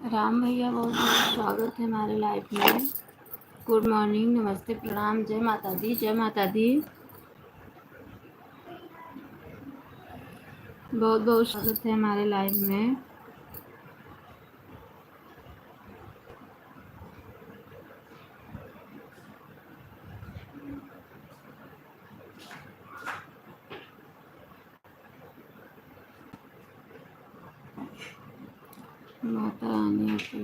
राम भैया बहुत बहुत स्वागत है हमारे लाइफ में। गुड मॉर्निंग, नमस्ते, प्रणाम, जय माता दी, जय माता दी। बहुत बहुत स्वागत है हमारे लाइफ में। माता रानी आपके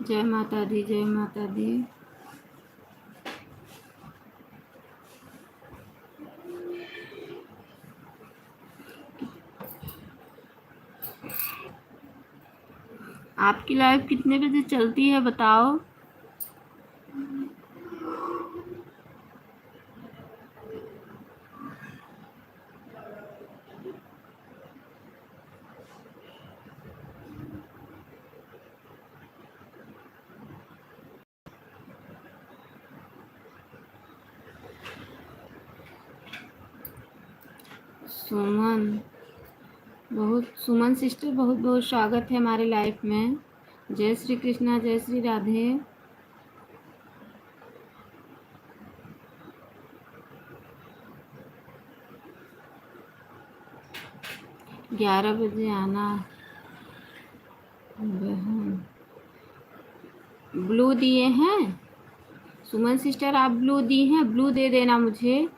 जय माता दी, जय माता दी। आपकी लाइफ कितने बजे चलती है बताओ। सुमन सिस्टर बहुत बहुत स्वागत है हमारे लाइफ में। जय श्री कृष्णा, जय श्री राधे। 11 बजे आना। बहन ब्लू दिए हैं सुमन सिस्टर, आप ब्लू दी हैं, ब्लू दे देना मुझे।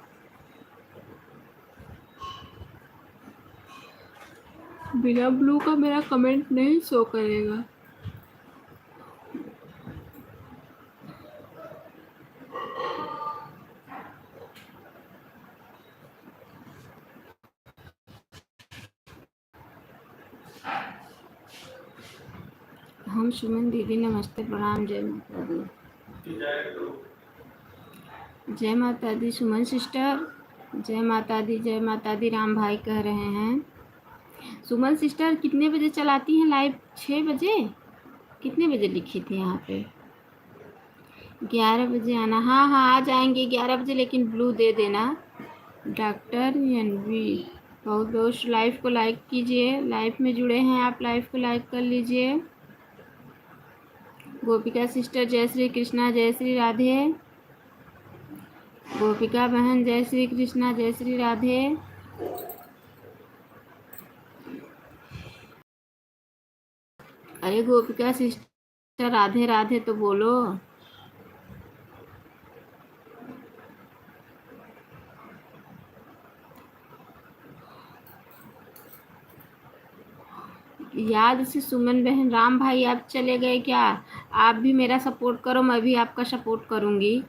बिना ब्लू का मेरा कमेंट नहीं शो करेगा। हम सुमन दीदी, नमस्ते, प्रणाम, जय माता दी। जय माता दी सुमन सिस्टर, जय माता दी, जय माता दी। राम भाई कह रहे हैं। सुमन सिस्टर कितने बजे चलाती हैं लाइव? 6 बजे? कितने बजे लिखी थी यहाँ पे? 11 बजे आना। हाँ हाँ, आ जाएंगे 11 बजे, लेकिन ब्लू दे देना। डॉक्टर एनवी बहुत बहुत लाइव को लाइक कीजिए। लाइव में जुड़े हैं आप, लाइव को लाइक कर लीजिए। गोपिका सिस्टर, जय श्री कृष्णा, जय श्री राधे। गोपिका बहन, जय श्री कृष्णा, जय श्री राधे। अरे गोपिका सिस्टर, राधे राधे तो बोलो। याद से सुमन बहन। राम भाई आप चले गए क्या? आप भी मेरा सपोर्ट करो, मैं भी आपका सपोर्ट करूंगी।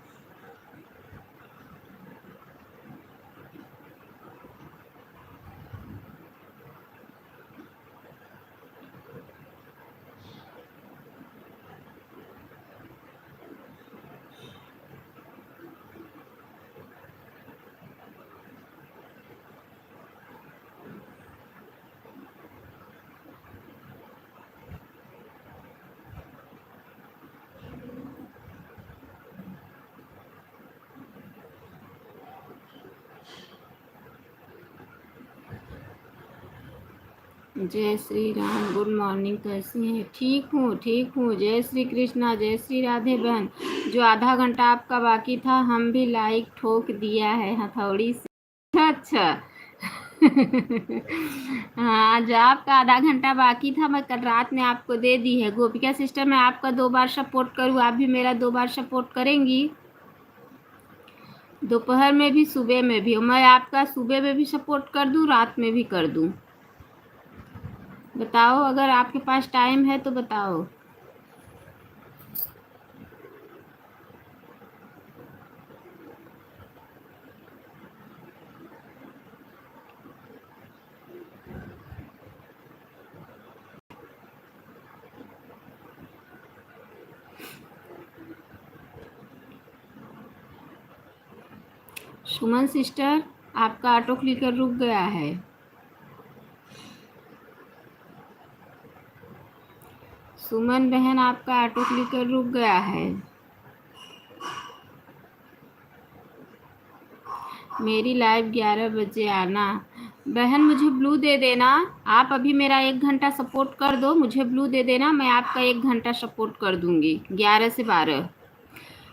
जय श्री राम, गुड मॉर्निंग, कैसी हैं? ठीक हूँ, ठीक हूँ। जय श्री कृष्णा, जय श्री राधे बहन। जो आधा घंटा आपका बाकी था, हम भी लाइक ठोक दिया है हथौड़ी से। अच्छा हाँ, जो आपका आधा घंटा बाकी था, मैं कल रात में आपको दे दी है। गोपिका सिस्टर, मैं आपका 2 बार सपोर्ट करूँ, आप भी मेरा 2 बार सपोर्ट करेंगी? दोपहर में भी, सुबह में भी। मैं आपका सुबह में भी सपोर्ट कर दूँ, रात में भी कर दूँ? बताओ, अगर आपके पास टाइम है तो बताओ। सुमन सिस्टर, आपका ऑटो क्लिकर रुक गया है। सुमन बहन, आपका ऑटो क्लिकर रुक गया है। मेरी लाइव 11 बजे आना। बहन मुझे ब्लू दे देना। आप अभी मेरा 1 घंटा सपोर्ट कर दो, मुझे ब्लू दे देना, मैं आपका 1 घंटा सपोर्ट कर दूंगी 11 से 12।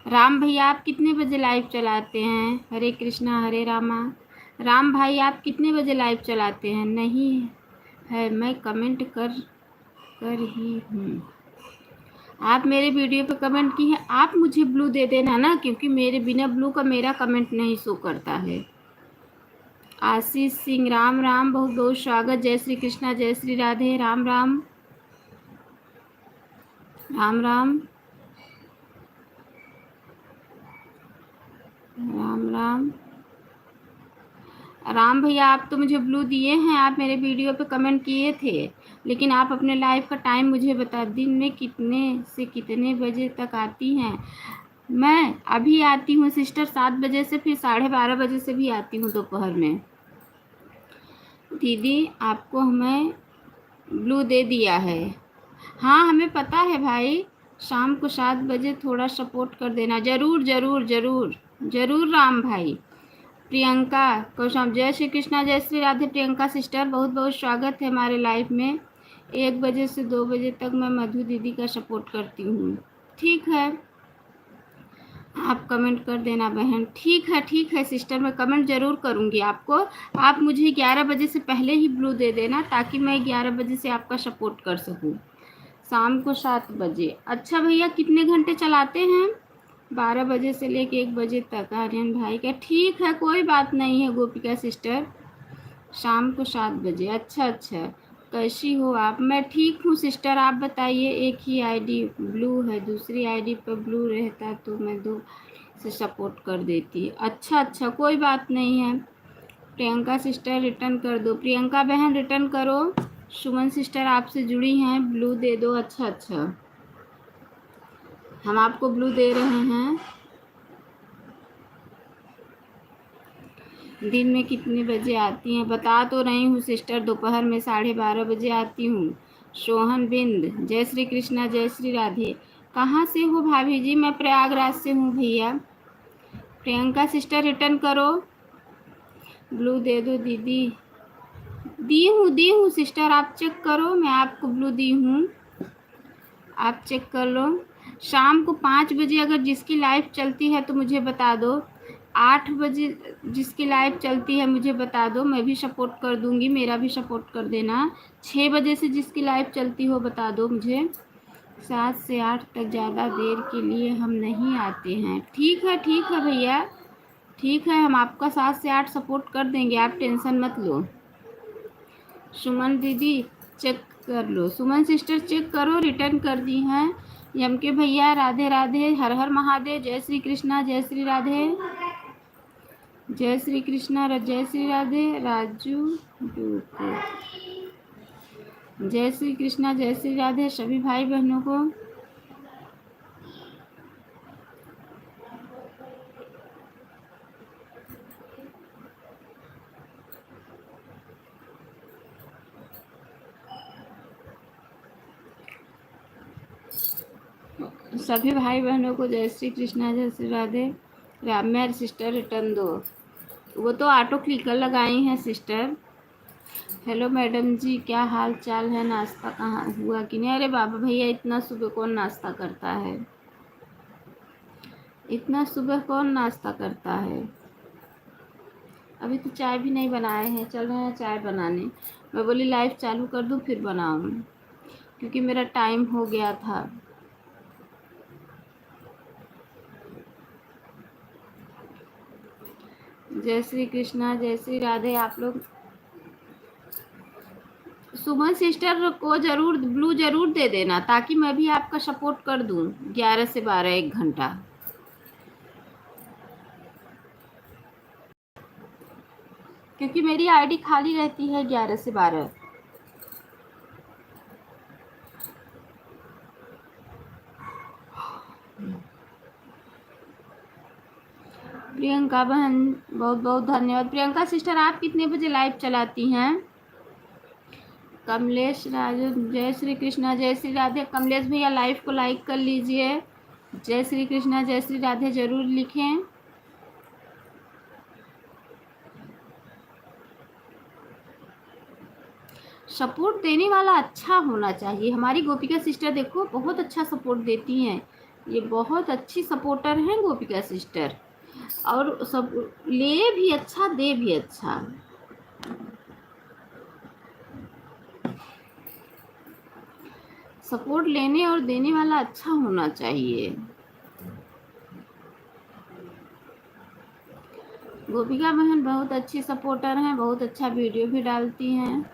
राम भैया आप कितने बजे लाइव चलाते हैं? हरे कृष्णा हरे रामा। राम भाई आप कितने बजे लाइव चलाते हैं? नहीं है, मैं कमेंट कर ही हूँ। आप मेरे वीडियो पे कमेंट की है, आप मुझे ब्लू दे देना ना, क्योंकि मेरे बिना ब्लू का मेरा कमेंट नहीं शो करता है। आशीष सिंह राम राम, बहुत बहुत स्वागत। जय श्री कृष्णा जय श्री राधे। राम राम राम राम राम राम। राम भैया आप तो मुझे ब्लू दिए हैं, आप मेरे वीडियो पे कमेंट किए थे, लेकिन आप अपने लाइव का टाइम मुझे बता, दिन में कितने से कितने बजे तक आती हैं? मैं अभी आती हूँ सिस्टर 7 बजे से, फिर 12:30 बजे से भी आती हूँ दोपहर में। दीदी आपको हमें ब्लू दे दिया है। हाँ हमें पता है भाई, शाम को 7 बजे थोड़ा सपोर्ट कर देना। ज़रूर ज़रूर ज़रूर ज़रूर राम भाई। प्रियंका कौशम जय श्री कृष्णा जय श्री राधे। प्रियंका सिस्टर बहुत बहुत स्वागत है हमारे लाइव में। 1 बजे से 2 बजे तक मैं मधु दीदी का सपोर्ट करती हूँ। ठीक है, आप कमेंट कर देना बहन। ठीक है सिस्टर, मैं कमेंट ज़रूर करूँगी आपको। आप मुझे 11 बजे से पहले ही ब्लू दे देना, ताकि मैं 11 बजे से आपका सपोर्ट कर सकूँ। शाम को 7 बजे। अच्छा भैया कितने घंटे चलाते हैं? 12 बजे से लेके 1 बजे तक। आर्यन भाई का ठीक है, कोई बात नहीं है गोपिका सिस्टर। शाम को 7 बजे। अच्छा अच्छा, कैसी हो आप? मैं ठीक हूँ सिस्टर, आप बताइए। एक ही आईडी ब्लू है, दूसरी आईडी पर ब्लू रहता तो मैं 2 से सपोर्ट कर देती। अच्छा अच्छा, कोई बात नहीं है। प्रियंका सिस्टर रिटर्न कर दो। प्रियंका बहन रिटर्न करो। सुमन सिस्टर आपसे जुड़ी हैं, ब्लू दे दो। अच्छा अच्छा, हम आपको ब्लू दे रहे हैं। दिन में कितने बजे आती हैं? बता तो रही हूँ सिस्टर, दोपहर में 12:30 बजे आती हूँ। सोहन बिंद जय श्री कृष्णा जय श्री राधे। कहाँ से हो भाभी जी? मैं प्रयागराज से हूँ भैया। प्रियंका सिस्टर रिटर्न करो, ब्लू दे दो दीदी। दी हूँ सिस्टर, आप चेक करो, मैं आपको ब्लू दी हूँ, आप चेक कर लो। शाम को 5 बजे अगर जिसकी लाइव चलती है तो मुझे बता दो। 8 बजे जिसकी लाइव चलती है मुझे बता दो, मैं भी सपोर्ट कर दूंगी, मेरा भी सपोर्ट कर देना। 6 बजे से जिसकी लाइव चलती हो बता दो मुझे। 7 से 8 तक ज़्यादा देर के लिए हम नहीं आते हैं। ठीक है भैया, ठीक है, हम आपका 7 से 8 सपोर्ट कर देंगे, आप टेंशन मत लो। सुमन दीदी चेक कर लो। सुमन सिस्टर चेक करो, रिटर्न कर दी हैं। यम के भैया राधे राधे, हर हर महादेव। जय श्री कृष्णा जय श्री राधे। जय श्री कृष्णा जय श्री राधे। राजू डूको जय श्री कृष्णा जय श्री राधे सभी भाई बहनों को। सभी भाई बहनों को जय श्री कृष्णा जय श्री राधे। राममेर सिस्टर रिटर्न दो, वो तो ऑटो क्लिकर लगाई हैं सिस्टर। हेलो मैडम जी, क्या हाल चाल है? नाश्ता कहाँ हुआ कि नहीं? अरे बाबा भैया, इतना सुबह कौन नाश्ता करता है? इतना सुबह कौन नाश्ता करता है? अभी तो चाय भी नहीं बनाए हैं, चल रहे हैं चाय बनाने। मैं बोली लाइव चालू कर दूँ फिर बनाऊँ, क्योंकि मेरा टाइम हो गया था। जय श्री कृष्णा जय श्री राधे। आप लोग सुमन सिस्टर को ज़रूर ब्लू ज़रूर दे देना, ताकि मैं भी आपका सपोर्ट कर दूँ 11 से 12 1 घंटा। क्योंकि मेरी आईडी खाली रहती है 11 से 12। प्रियंका बहन बहुत बहुत धन्यवाद। प्रियंका सिस्टर आप कितने बजे लाइव चलाती हैं? कमलेश राजू जय श्री कृष्णा जय श्री राधे। कमलेश भैया लाइव को लाइक कर लीजिए। जय श्री कृष्णा जय श्री राधे ज़रूर लिखें। सपोर्ट देने वाला अच्छा होना चाहिए। हमारी गोपिका सिस्टर देखो बहुत अच्छा सपोर्ट देती हैं, ये बहुत अच्छी सपोर्टर हैं गोपिका सिस्टर, और सब ले भी अच्छा दे भी अच्छा। सपोर्ट लेने और देने वाला अच्छा होना चाहिए। गोपिका बहन बहुत अच्छी सपोर्टर हैं, बहुत अच्छा वीडियो भी डालती हैं।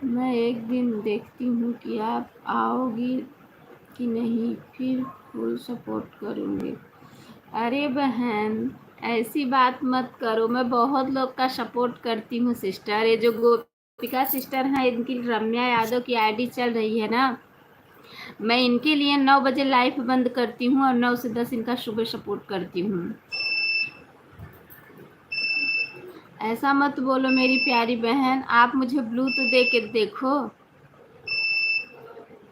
मैं एक दिन देखती हूँ कि आप आओगी कि नहीं, फिर फुल सपोर्ट करूँगी। अरे बहन ऐसी बात मत करो, मैं बहुत लोग का सपोर्ट करती हूँ सिस्टर। ये जो गोपिका सिस्टर हैं, इनकी रम्या यादव की आईडी चल रही है ना, मैं इनके लिए 9 बजे लाइव बंद करती हूँ और 9 से 10 इनका सुबह सपोर्ट करती हूँ। ऐसा मत बोलो मेरी प्यारी बहन, आप मुझे ब्लू तो दे के देखो,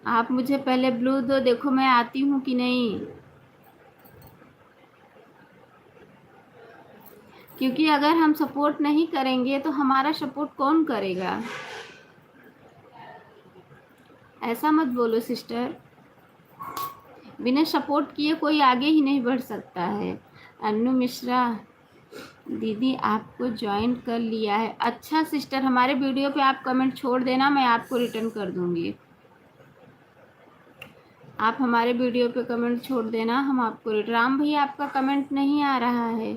आप मुझे पहले ब्लू दो, देखो मैं आती हूँ कि नहीं। क्योंकि अगर हम सपोर्ट नहीं करेंगे तो हमारा सपोर्ट कौन करेगा। ऐसा मत बोलो सिस्टर, बिना सपोर्ट किए कोई आगे ही नहीं बढ़ सकता है। अन्नू मिश्रा दीदी आपको ज्वाइन कर लिया है। अच्छा सिस्टर, हमारे वीडियो पे आप कमेंट छोड़ देना, मैं आपको रिटर्न कर दूंगी। आप हमारे वीडियो पे कमेंट छोड़ देना, हम आपको रिटर्न। राम भैया आपका कमेंट नहीं आ रहा है।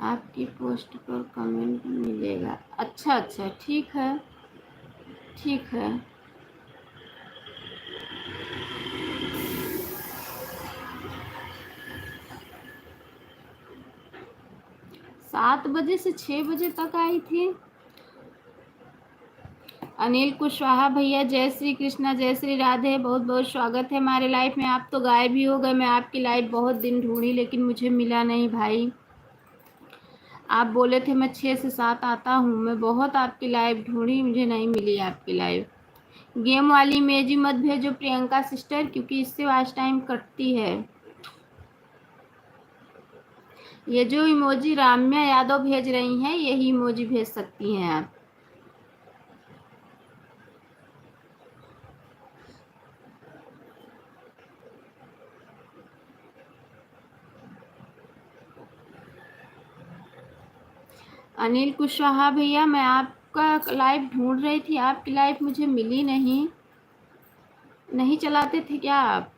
आपकी पोस्ट पर कमेंट मिलेगा। अच्छा अच्छा, ठीक है ठीक है। 7 बजे से 6 बजे तक आई थी। अनिल कुशवाहा भैया जय श्री कृष्णा जय श्री राधे, बहुत बहुत स्वागत है हमारे लाइफ में। आप तो गायब ही हो गए, मैं आपकी लाइफ बहुत दिन ढूंढी लेकिन मुझे मिला नहीं भाई। आप बोले थे मैं 6 से 7 आता हूँ, मैं बहुत आपकी लाइव ढूंढी, मुझे नहीं मिली आपकी लाइव। गेम वाली इमेजी मत भेजो प्रियंका सिस्टर, क्योंकि इससे वॉच टाइम कटती है। ये जो इमोजी राम्या यादव भेज रही हैं यही इमोजी भेज सकती हैं आप। अनिल कुशवाहा भैया मैं आपका लाइव ढूंढ रही थी, आपकी लाइव मुझे मिली नहीं। नहीं चलाते थे क्या आप?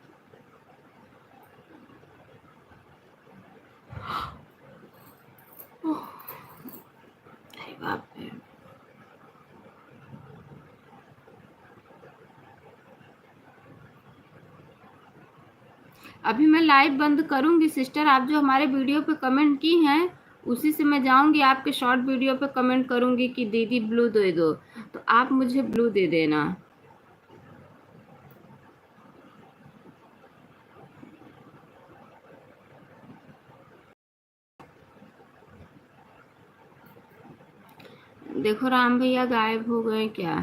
अरे बाप रे। अभी मैं लाइव बंद करूंगी सिस्टर, आप जो हमारे वीडियो पे कमेंट की हैं उसी से मैं जाऊंगी आपके शॉर्ट वीडियो पे कमेंट करूंगी कि दीदी ब्लू दे दो, तो आप मुझे ब्लू दे देना। देखो राम भैया गायब हो गए क्या?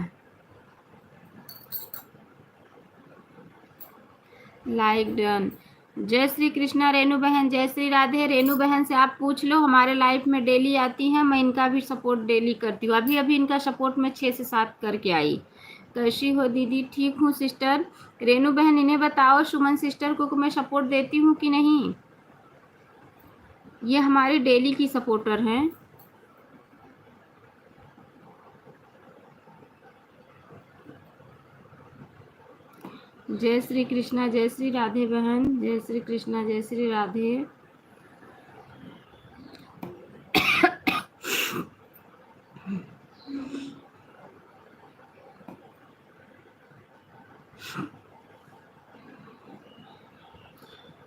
Like done. जय श्री कृष्णा रेनू बहन जय श्री राधे। रेनू बहन से आप पूछ लो, हमारे लाइफ में डेली आती हैं, मैं इनका भी सपोर्ट डेली करती हूँ। अभी अभी इनका सपोर्ट मैं 6 से 7 करके आई। कैसी हो दीदी? ठीक हूँ सिस्टर। रेनू बहन इन्हें बताओ सुमन सिस्टर को मैं सपोर्ट देती हूँ कि नहीं। ये हमारी डेली की सपोर्टर हैं। जय श्री कृष्णा जय श्री राधे बहन, जय श्री कृष्णा जय श्री राधे।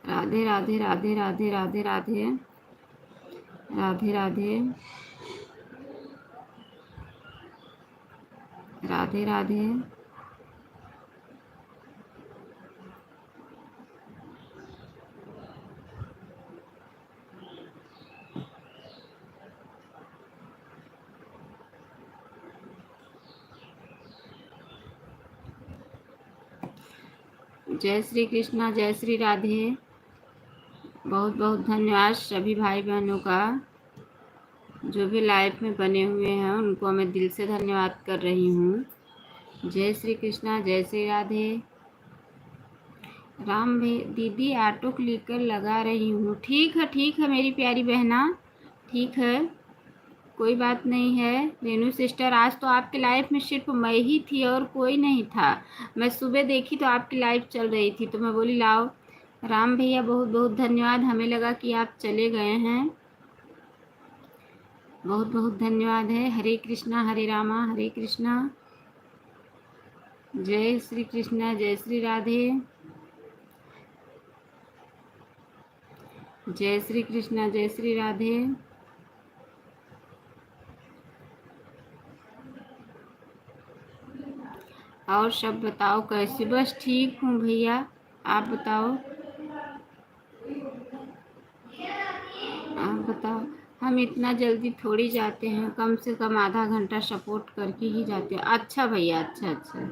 राधे राधे राधे राधे राधे राधे राधे राधे राधे राधे। जय श्री कृष्णा, जय श्री राधे। बहुत बहुत धन्यवाद सभी भाई बहनों का, जो भी लाइव में बने हुए हैं उनको मैं दिल से धन्यवाद कर रही हूँ। जय श्री कृष्णा, जय श्री राधे। राम भाई दीदी ऑटो लेकर लगा रही हूँ। ठीक है मेरी प्यारी बहना, ठीक है, कोई बात नहीं है। रेनू सिस्टर, आज तो आपके लाइफ में सिर्फ मैं ही थी और कोई नहीं था। मैं सुबह देखी तो आपकी लाइफ चल रही थी, तो मैं बोली लाओ। राम भैया बहुत बहुत धन्यवाद, हमें लगा कि आप चले गए हैं। बहुत बहुत धन्यवाद है। हरे कृष्णा हरे रामा हरे कृष्णा। जय श्री कृष्णा, जय श्री राधे। जय श्री कृष्णा, जय श्री राधे। और सब बताओ कैसे? बस ठीक हूँ भैया, आप बताओ। आप बताओ। हम इतना जल्दी थोड़ी जाते हैं, कम से कम आधा घंटा सपोर्ट करके ही जाते हैं। अच्छा भैया, अच्छा अच्छा,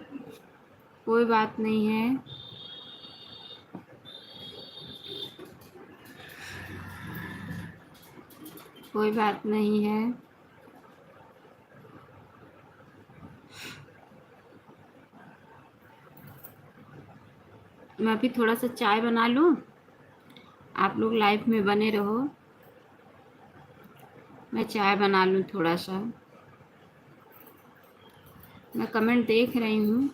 कोई बात नहीं है। कोई बात नहीं है। मैं अभी थोड़ा सा चाय बना लूँ, आप लोग लाइफ में बने रहो। मैं चाय बना लूँ थोड़ा सा। मैं कमेंट देख रही हूँ।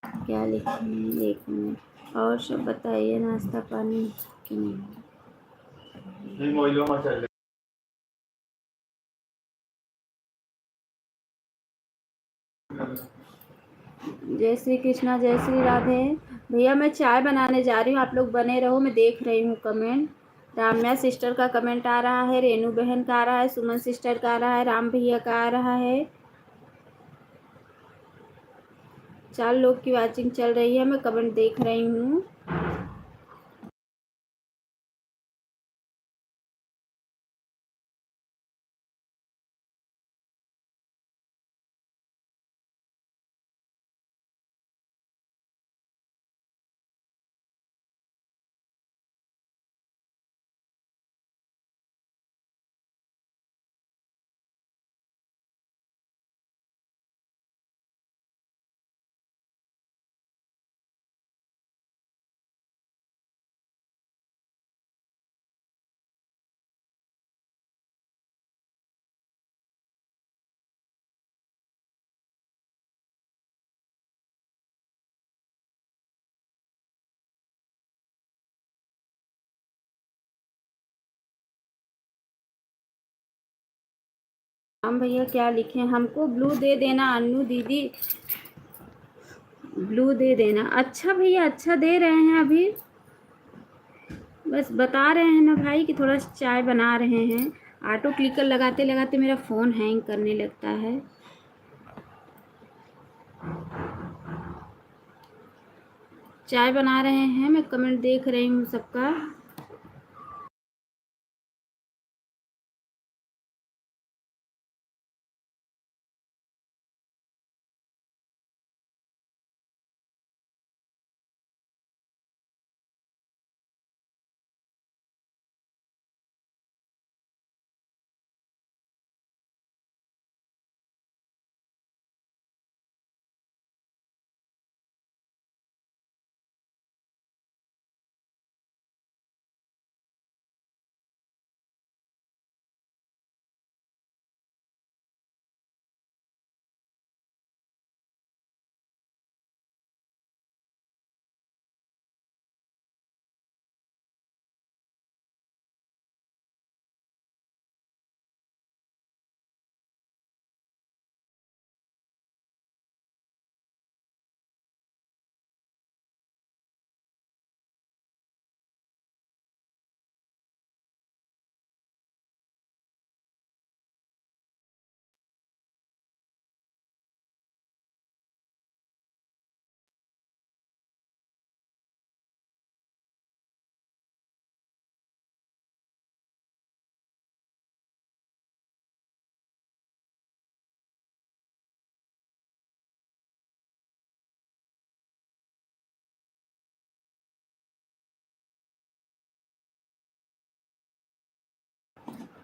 क्या लिखे हैं, एक मिनट। और सब बताइए, नाश्ता पानी कि नहीं? जय श्री कृष्णा, जय श्री राधे। भैया मैं चाय बनाने जा रही हूँ, आप लोग बने रहो। मैं देख रही हूँ कमेंट। राम्या सिस्टर का कमेंट आ रहा है, रेनू बहन का आ रहा है, सुमन सिस्टर का आ रहा है, राम भैया का आ रहा है। 4 लोग की वाचिंग चल रही है, मैं कमेंट देख रही हूँ। राम भैया क्या लिखे? हमको ब्लू दे देना अन्नू दीदी, ब्लू दे देना। अच्छा भैया, अच्छा दे रहे हैं अभी। बस बता रहे हैं ना भाई कि थोड़ा चाय बना रहे हैं। ऑटो क्लिकर लगाते लगाते मेरा फ़ोन हैंग करने लगता है। चाय बना रहे हैं, मैं कमेंट देख रही हूँ सबका।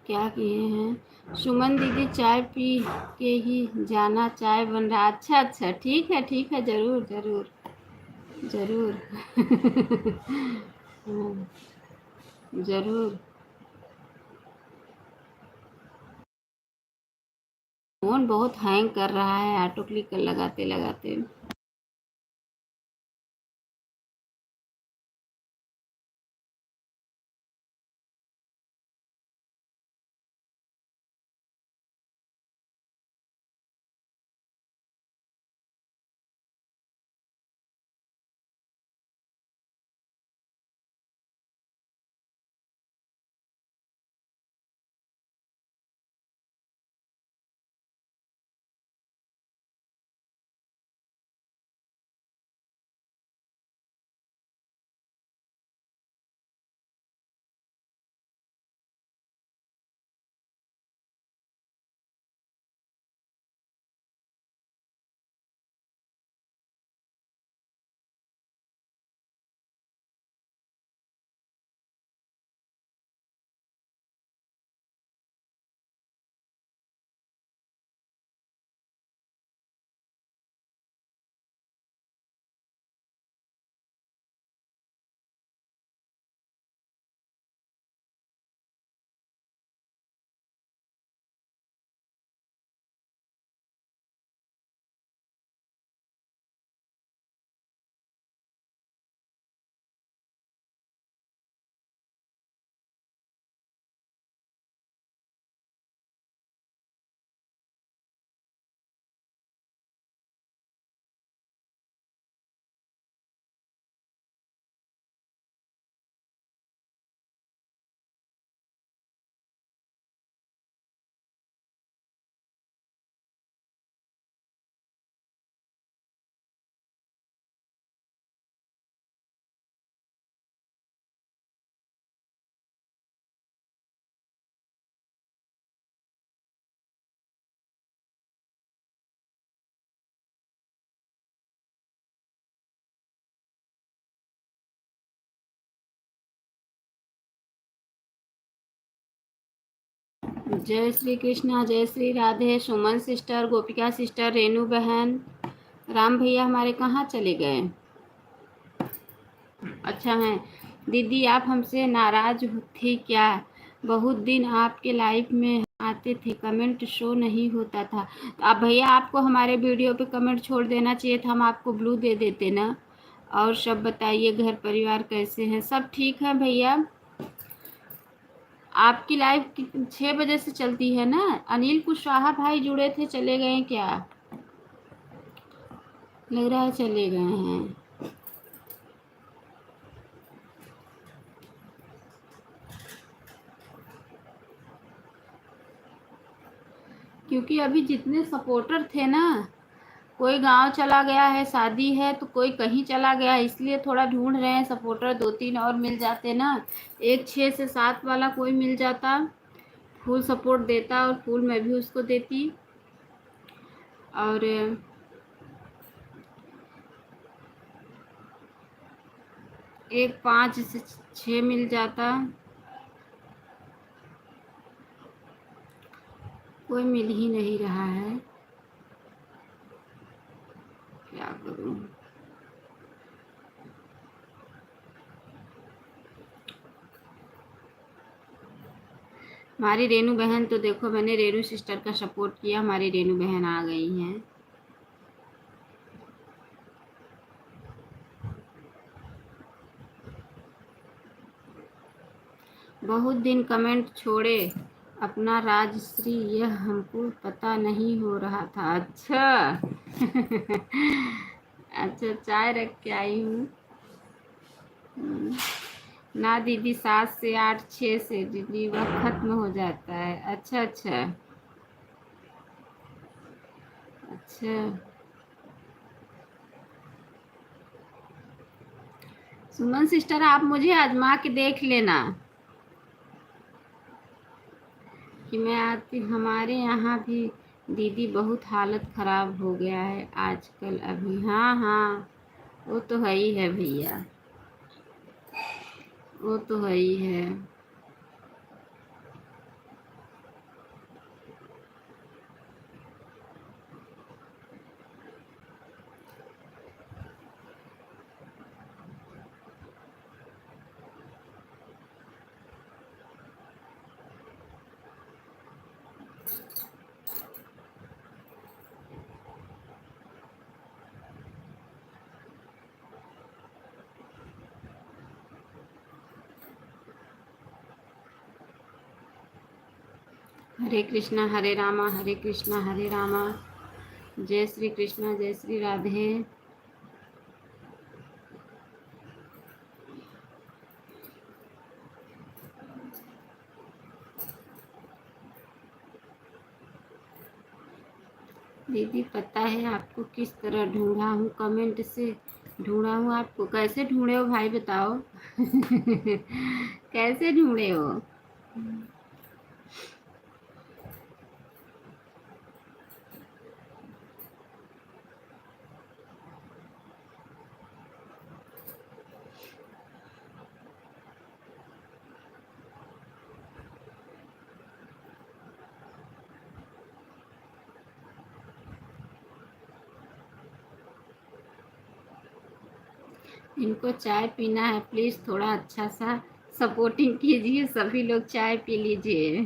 क्या किए हैं? सुमन दीदी चाय पी के ही जाना, चाय बन रहा। अच्छा अच्छा, ठीक है, ज़रूर ज़रूर ज़रूर। हाँ, ज़रूर। फ़ोन बहुत हैंग कर रहा है ऑटो क्लिक लगाते लगाते। जय श्री कृष्णा, जय श्री राधे। सुमन सिस्टर, गोपिका सिस्टर, रेनू बहन, राम भैया हमारे कहाँ चले गए? अच्छा है। दीदी आप हमसे नाराज थे क्या? बहुत दिन आपके लाइफ में आते थे, कमेंट शो नहीं होता था। तो अब भैया आपको हमारे वीडियो पे कमेंट छोड़ देना चाहिए था, हम आपको ब्लू दे देते ना। और सब बताइए, घर परिवार कैसे हैं? सब ठीक है भैया। आपकी लाइव 6 बजे से चलती है ना? अनिल कुशवाहा भाई जुड़े थे, चले गए क्या? लग रहा है चले गए हैं। क्योंकि अभी जितने सपोर्टर थे ना, कोई गांव चला गया है, शादी है, तो कोई कहीं चला गया है, इसलिए थोड़ा ढूंढ रहे हैं सपोर्टर। 2-3 और मिल जाते ना, एक 6 से 7 वाला कोई मिल जाता, फुल सपोर्ट देता, और फुल मैं भी उसको देती। और एक 5 से 6 मिल जाता, कोई मिल ही नहीं रहा है। क्या करूं? हमारी रेनू बहन तो देखो, मैंने रेनू सिस्टर का सपोर्ट किया, हमारी रेनू बहन आ गई हैं। बहुत दिन कमेंट छोड़े, अपना राजश्री, यह हमको पता नहीं हो रहा था। अच्छा। अच्छा, चाय रख के आई हूँ। ना दीदी, 7 से 8, 6 से दीदी वह खत्म हो जाता है। अच्छा अच्छा अच्छा। सुमन सिस्टर आप मुझे आजमा के देख लेना कि मैं आती। हमारे यहाँ भी दीदी बहुत हालत ख़राब हो गया है आजकल अभी। हाँ हाँ, वो तो है ही है भैया, वो तो है ही है। हरे रामा हरे कृष्णा हरे रामा। जय श्री कृष्णा जय श्री राधे। दीदी पता है आपको किस तरह ढूंढा हूँ? कमेंट से ढूंढा हूँ आपको। कैसे ढूंढे हो भाई बताओ? कैसे ढूंढे हो? इनको चाय पीना है, प्लीज थोड़ा अच्छा सा सपोर्टिंग कीजिए। सभी लोग चाय पी लीजिए।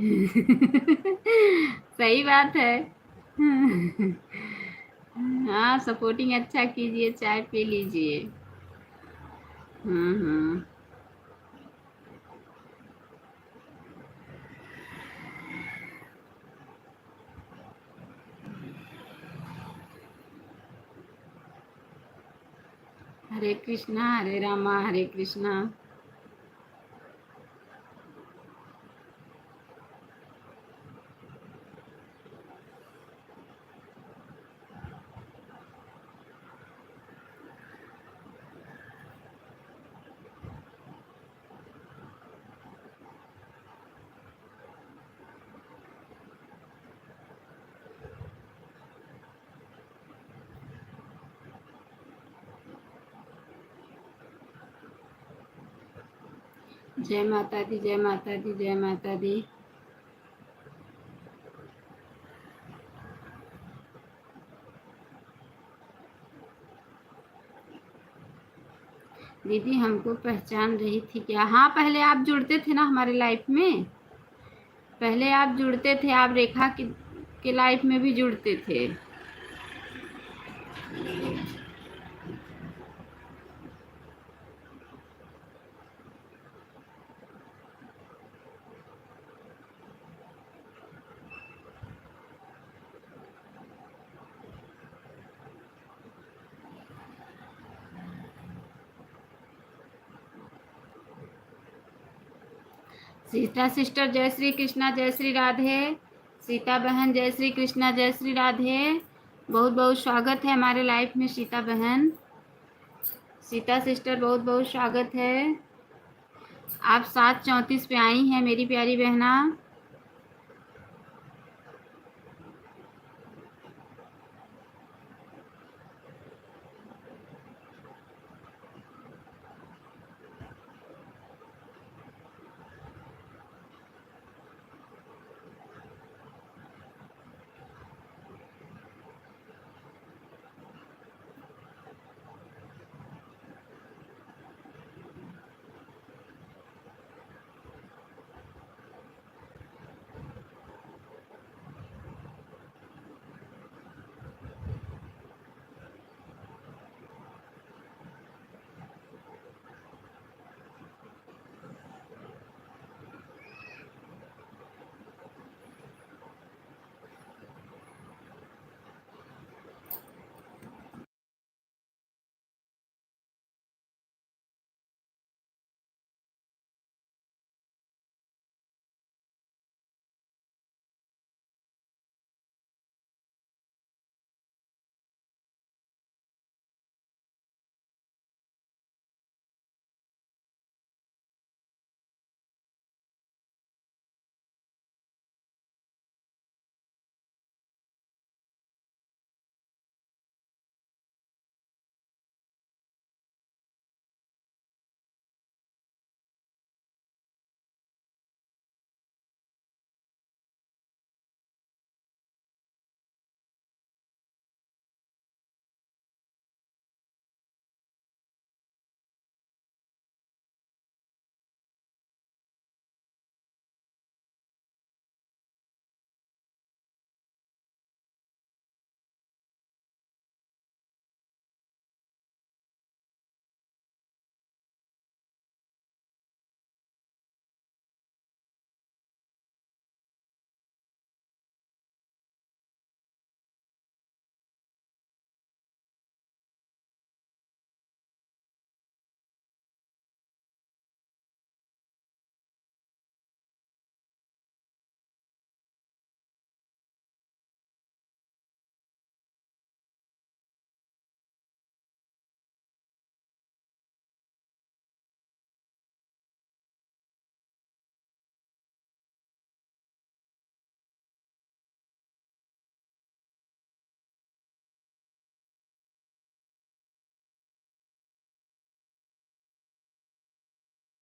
सही बात है। हाँ सपोर्टिंग अच्छा कीजिए, चाय पी लीजिए। हम्म। हरे कृष्णा हरे रामा हरे कृष्णा। जय माता दी जय माता दी जय माता दी। दीदी हमको पहचान रही थी क्या? हाँ पहले आप जुड़ते थे ना हमारे लाइफ में। पहले आप जुड़ते थे, आप रेखा के लाइफ में भी जुड़ते थे। सीता सिस्टर जय श्री कृष्णा जय श्री राधे। सीता बहन जय श्री कृष्णा जय श्री राधे। बहुत बहुत स्वागत है हमारे लाइफ में सीता बहन। सीता सिस्टर बहुत बहुत स्वागत है। आप 7:34 पे आई हैं मेरी प्यारी बहना।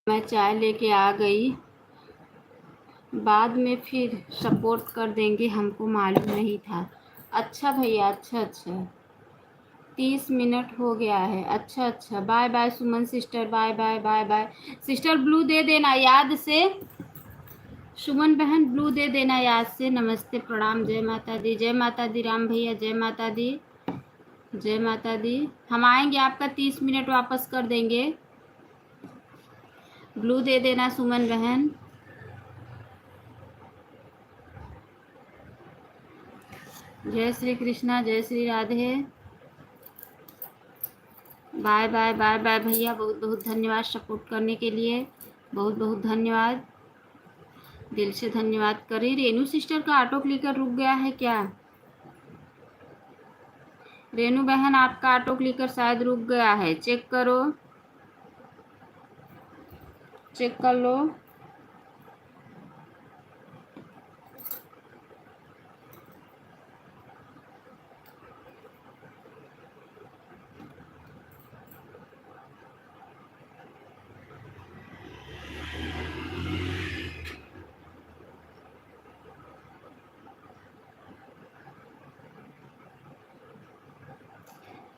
मैं चाय लेके आ गई, बाद में फिर सपोर्ट कर देंगे, हमको मालूम नहीं था। अच्छा भैया, अच्छा अच्छा, 30 मिनट हो गया है। अच्छा अच्छा, bye bye Suman sister, bye bye bye bye. Sister blue दे देना याद से, सुमन बहन ब्लू दे देना याद से। नमस्ते, प्रणाम, जय माता दी, जय माता दी राम भैया, जय माता दी, जय माता दी। हम आएंगे, आपका 30 मिनट वापस कर देंगे। ब्लू दे देना सुमन बहन। जय श्री कृष्णा, जय Shri Radhe. Bye bye bye bye भैया, बहुत बहुत धन्यवाद सपोर्ट करने के लिए, बहुत बहुत धन्यवाद, दिल से धन्यवाद करें। रेनू सिस्टर का ऑटो क्लिकर रुक गया है क्या? रेनू बहन, आपका ऑटो क्लिकर शायद रुक गया है, चेक करो, चेक कर लो।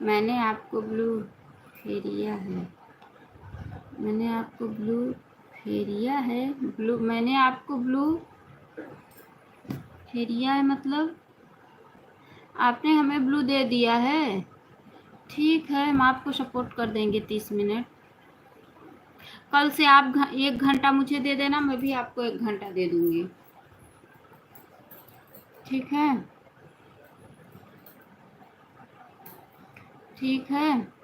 मैंने आपको ब्लू फेरिया है, मैंने आपको ब्लू फेरिया है, ब्लू मैंने आपको ब्लू फेरिया है, मतलब आपने हमें ब्लू दे दिया है। ठीक है, हम आपको सपोर्ट कर देंगे 30 मिनट। कल से आप 1 घंटा मुझे दे देना, मैं भी आपको 1 घंटा दे दूंगी, ठीक है? ठीक है,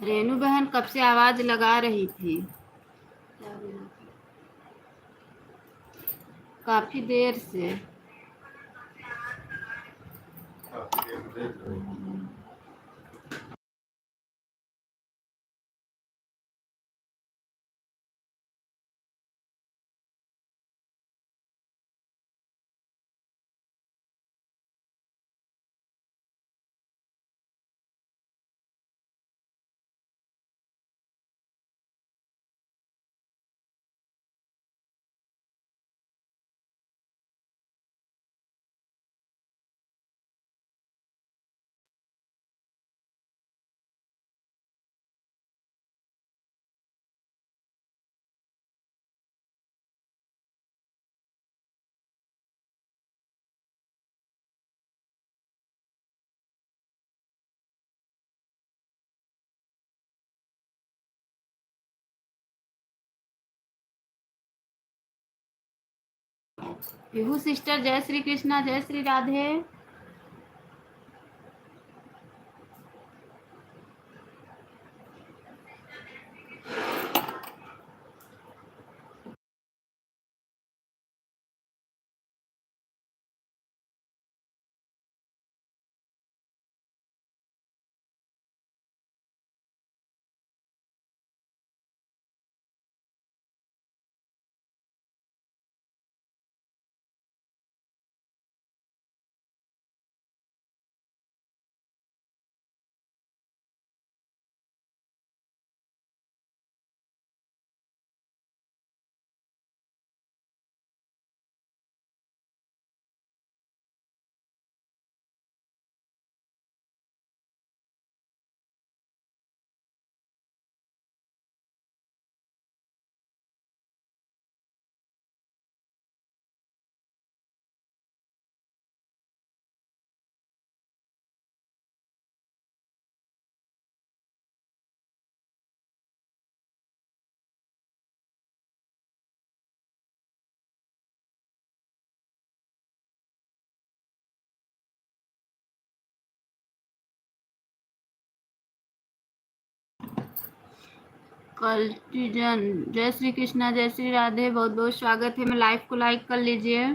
रेनू बहन कब से आवाज लगा रही थी? काफी देर से। पीहू सिस्टर, जय श्री कृष्णा, जय श्री राधे। कल्टिजन, जय श्री कृष्णा, जय श्री राधे, बहुत बहुत स्वागत है। मैं लाइव को लाइक कर लीजिए।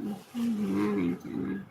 नहीं जाना।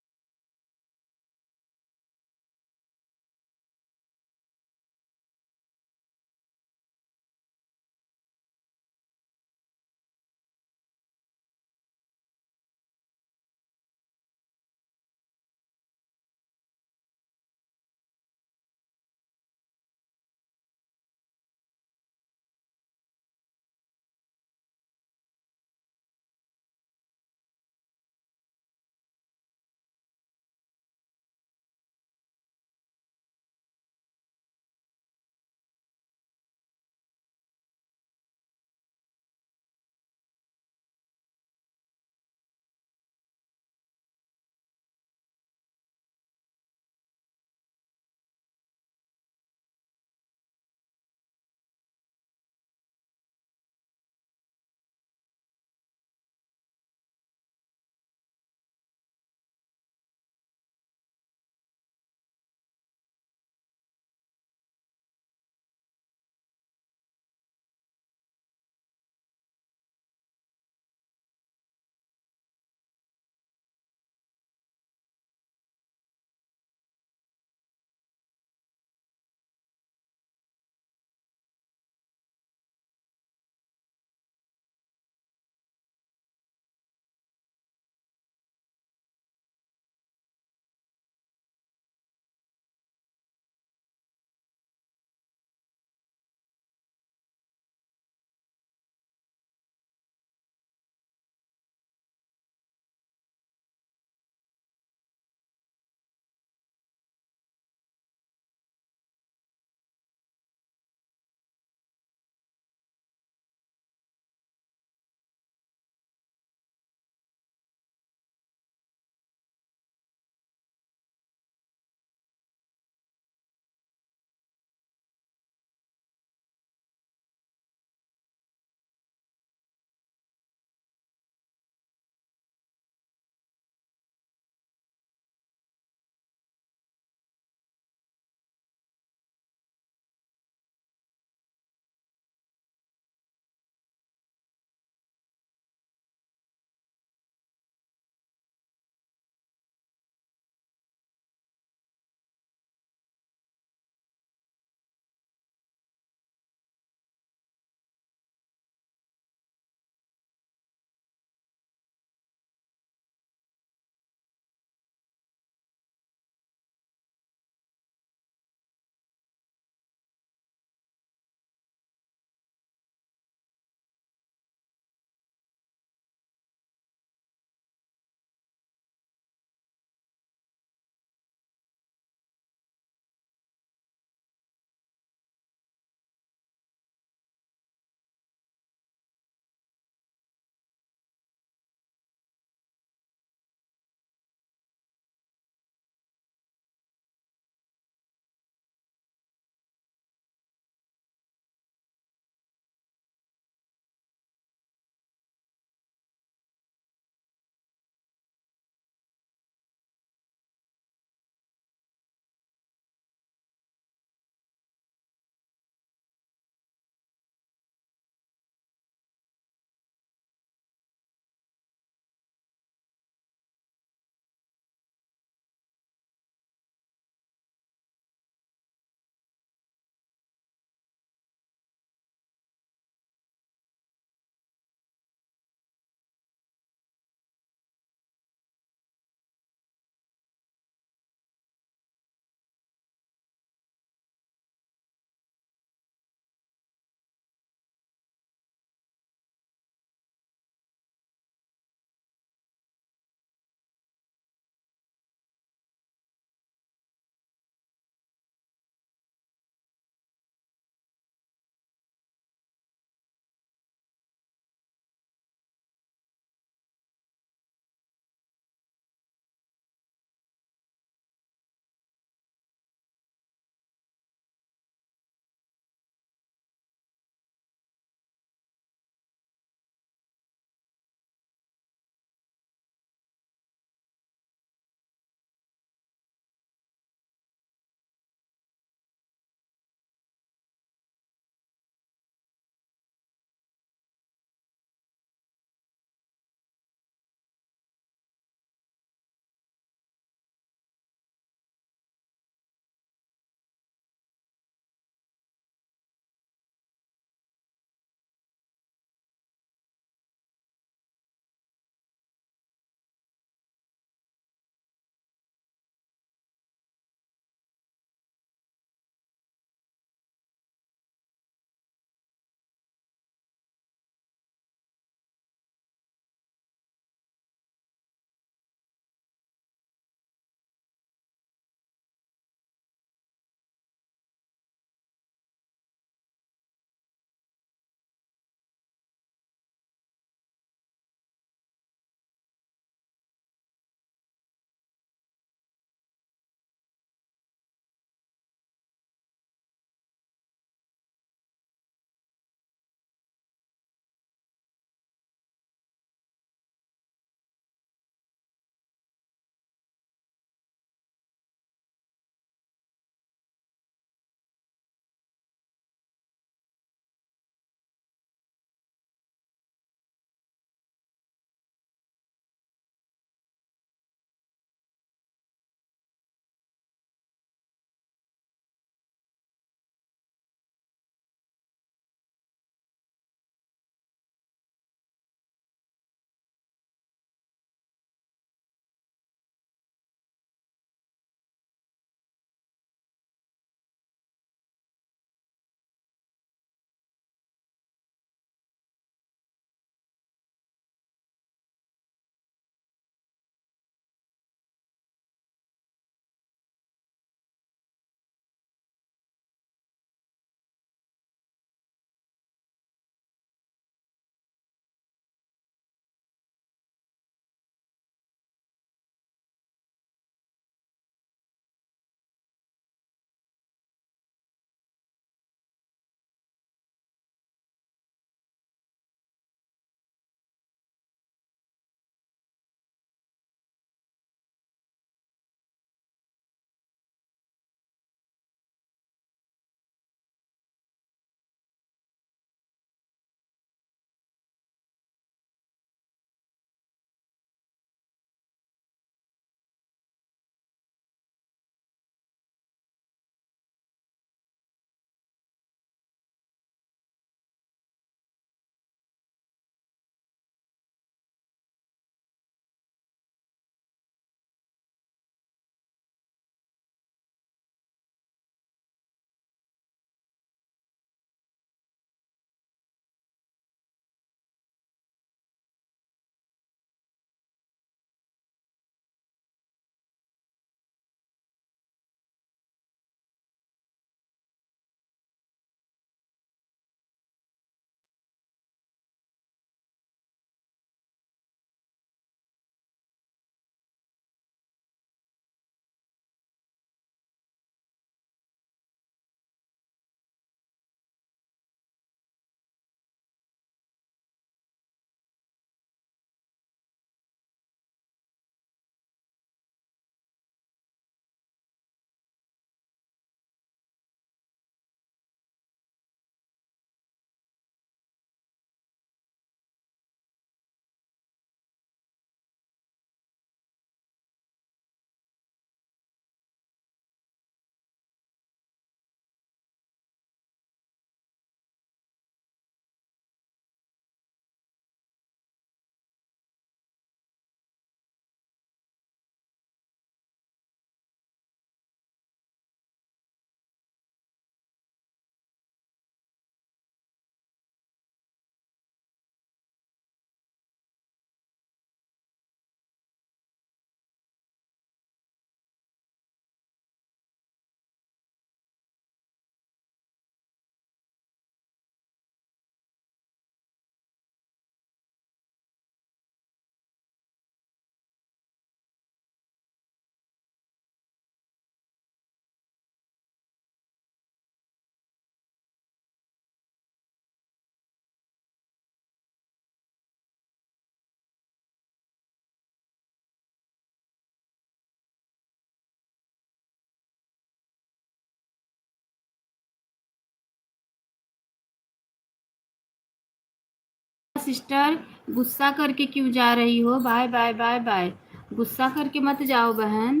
सिस्टर, गुस्सा करके क्यों जा रही हो? Bye bye bye bye. गुस्सा करके मत जाओ बहन,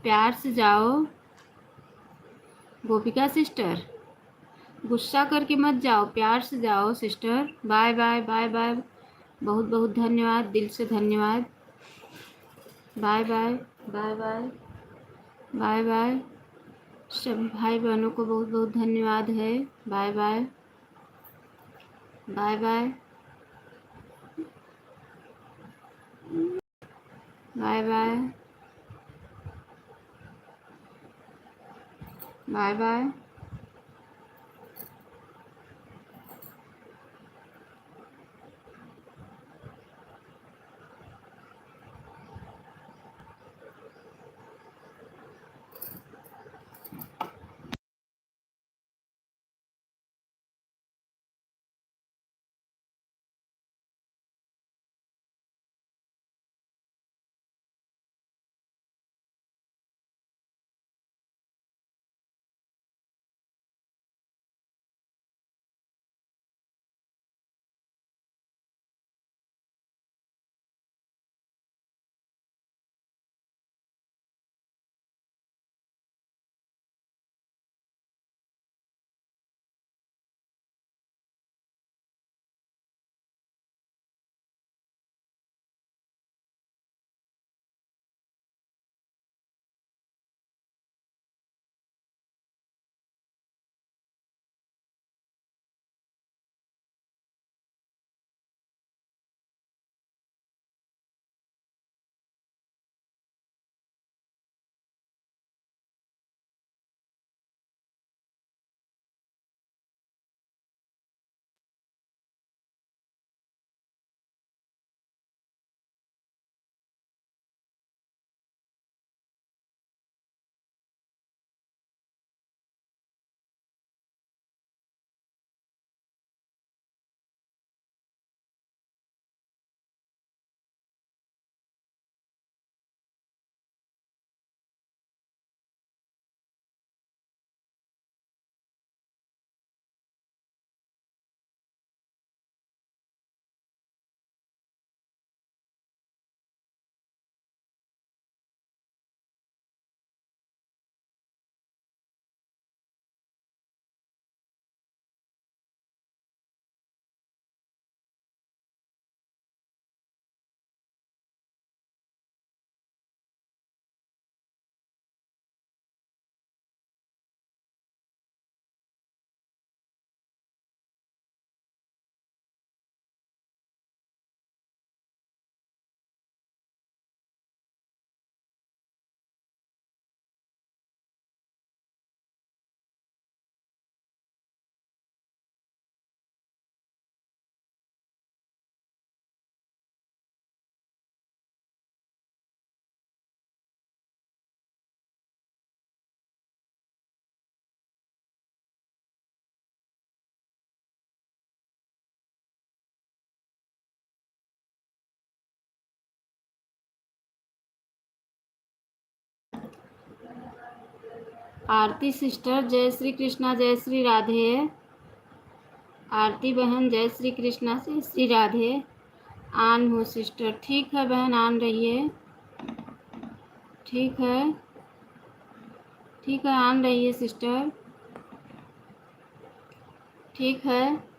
प्यार से जाओ। गोपिका सिस्टर, गुस्सा करके मत जाओ, प्यार से जाओ sister. Bye bye bye bye. बहुत बहुत धन्यवाद, दिल से धन्यवाद। Bye bye bye bye bye bye. सभी भाई बहनों को बहुत बहुत धन्यवाद है। Bye bye bye bye bye bye bye bye. Aarti sister, जय श्री कृष्णा, जय श्री राधे। आरती बहन, जय श्री कृष्णा, जय श्री राधे। आन हूँ सिस्टर। ठीक है बहन, आन रहिए। ठीक है, ठीक है, आन रहिए सिस्टर। ठीक है।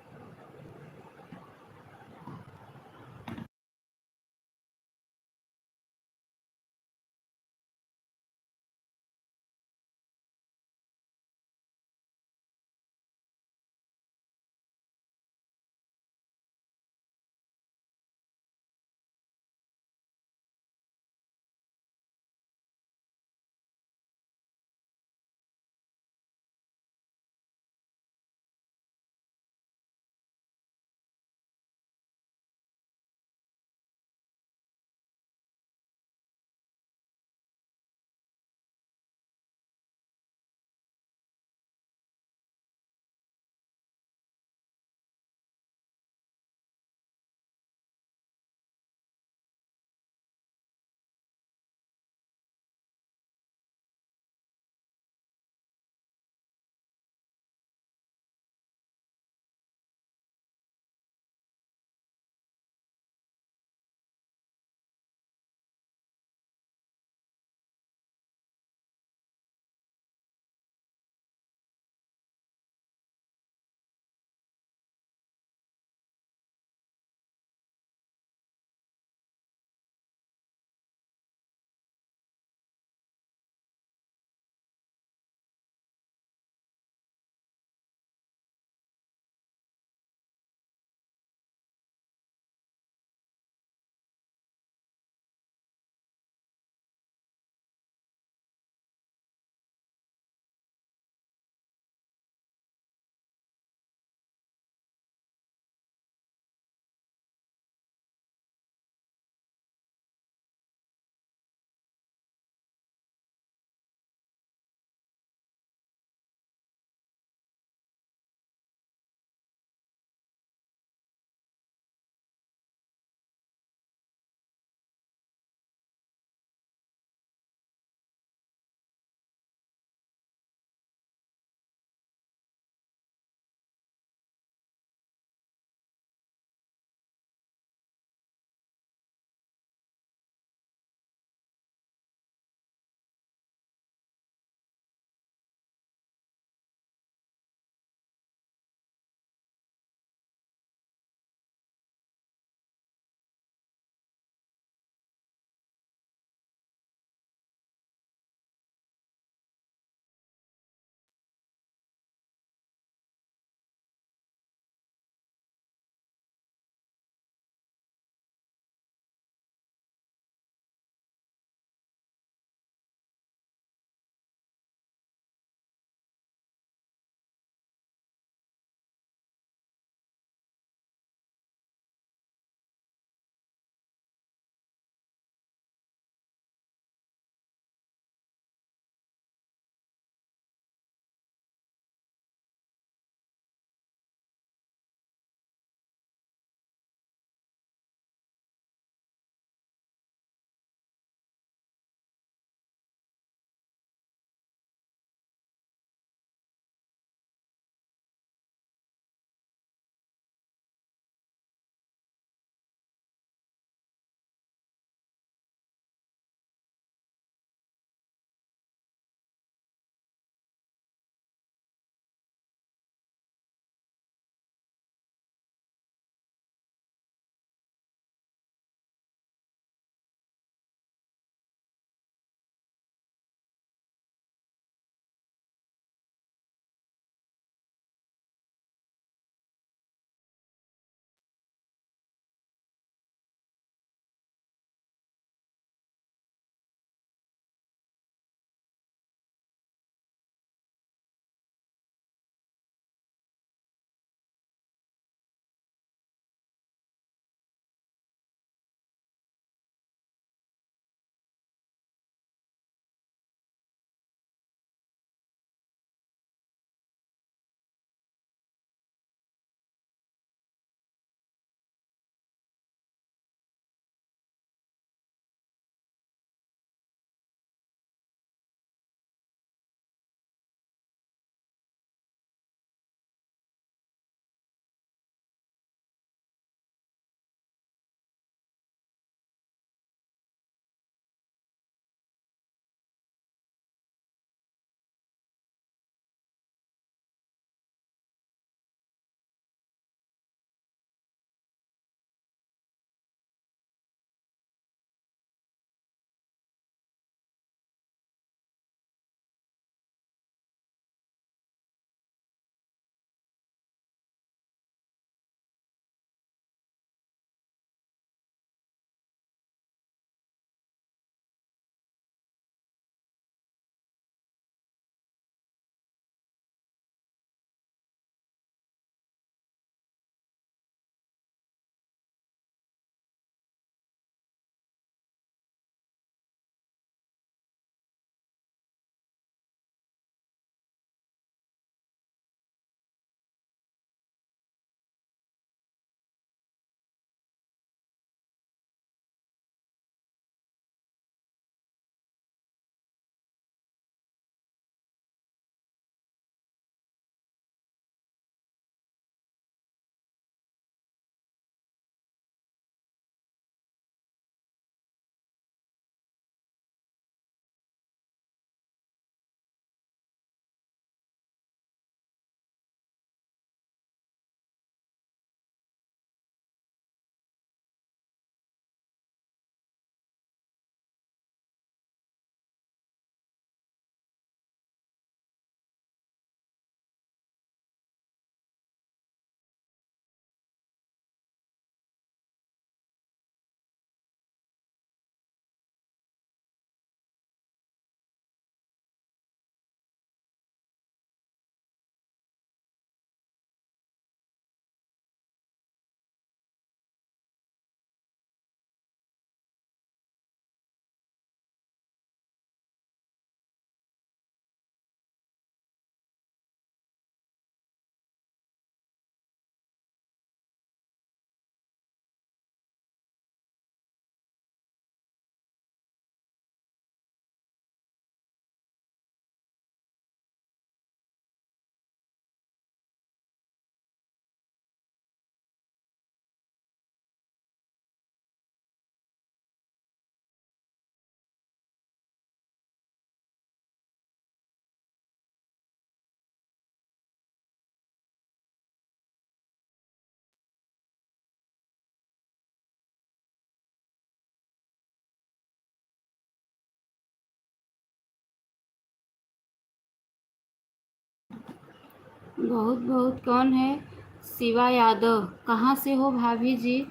बहुत बहुत कौन है? शिवा यादव। कहाँ से हो भाभी जी?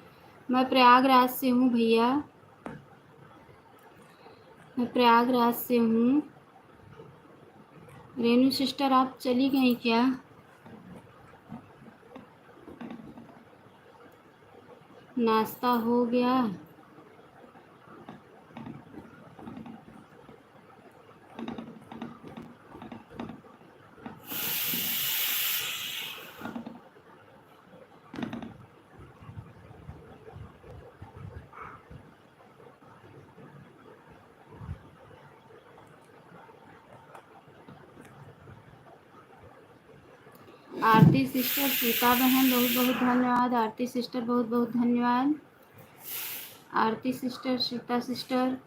मैं प्रयागराज से हूँ भैया, मैं प्रयागराज से हूँ। रेनू सिस्टर आप चली गई क्या? नाश्ता हो गया? आरती सिस्टर, सीता बहन बहुत बहुत धन्यवाद। आरती सिस्टर बहुत बहुत धन्यवाद। आरती सिस्टर, सीता सिस्टर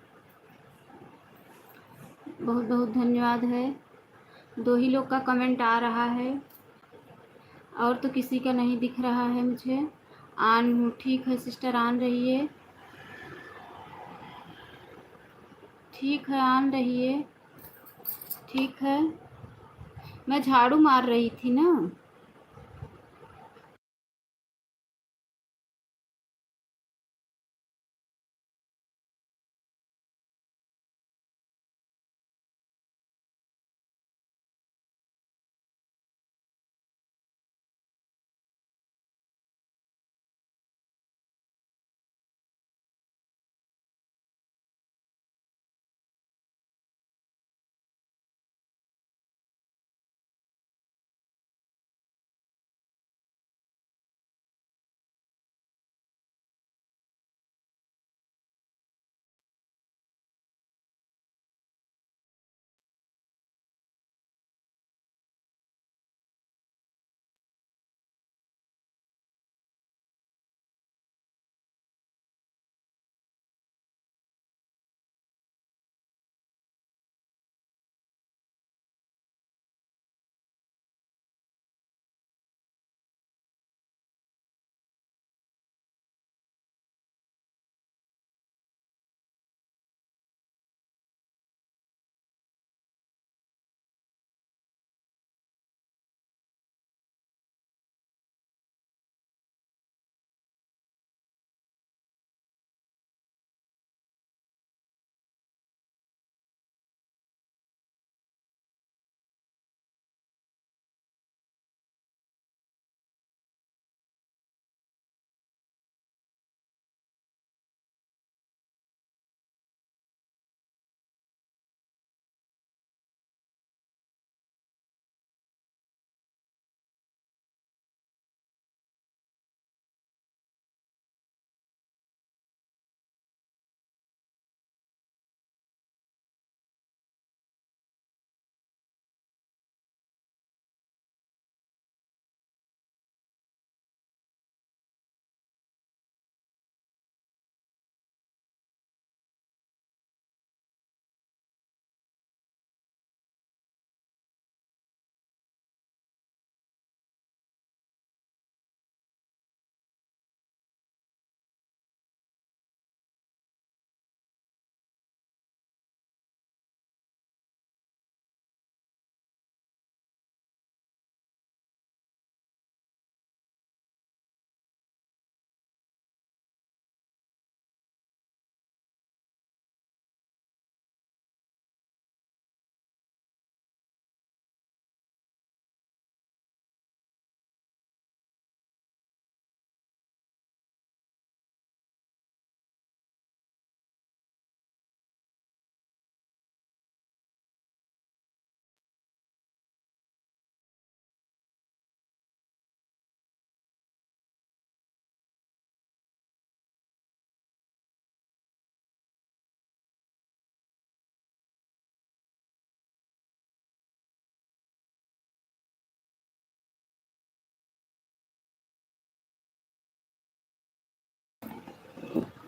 बहुत बहुत धन्यवाद है। 2 ही लोग का कमेंट आ रहा है और तो किसी का नहीं दिख रहा है मुझे। आन हूँ, ठीक है सिस्टर, आन रहिए, ठीक है आन रहिए, ठीक है। मैं झाड़ू मार रही थी ना।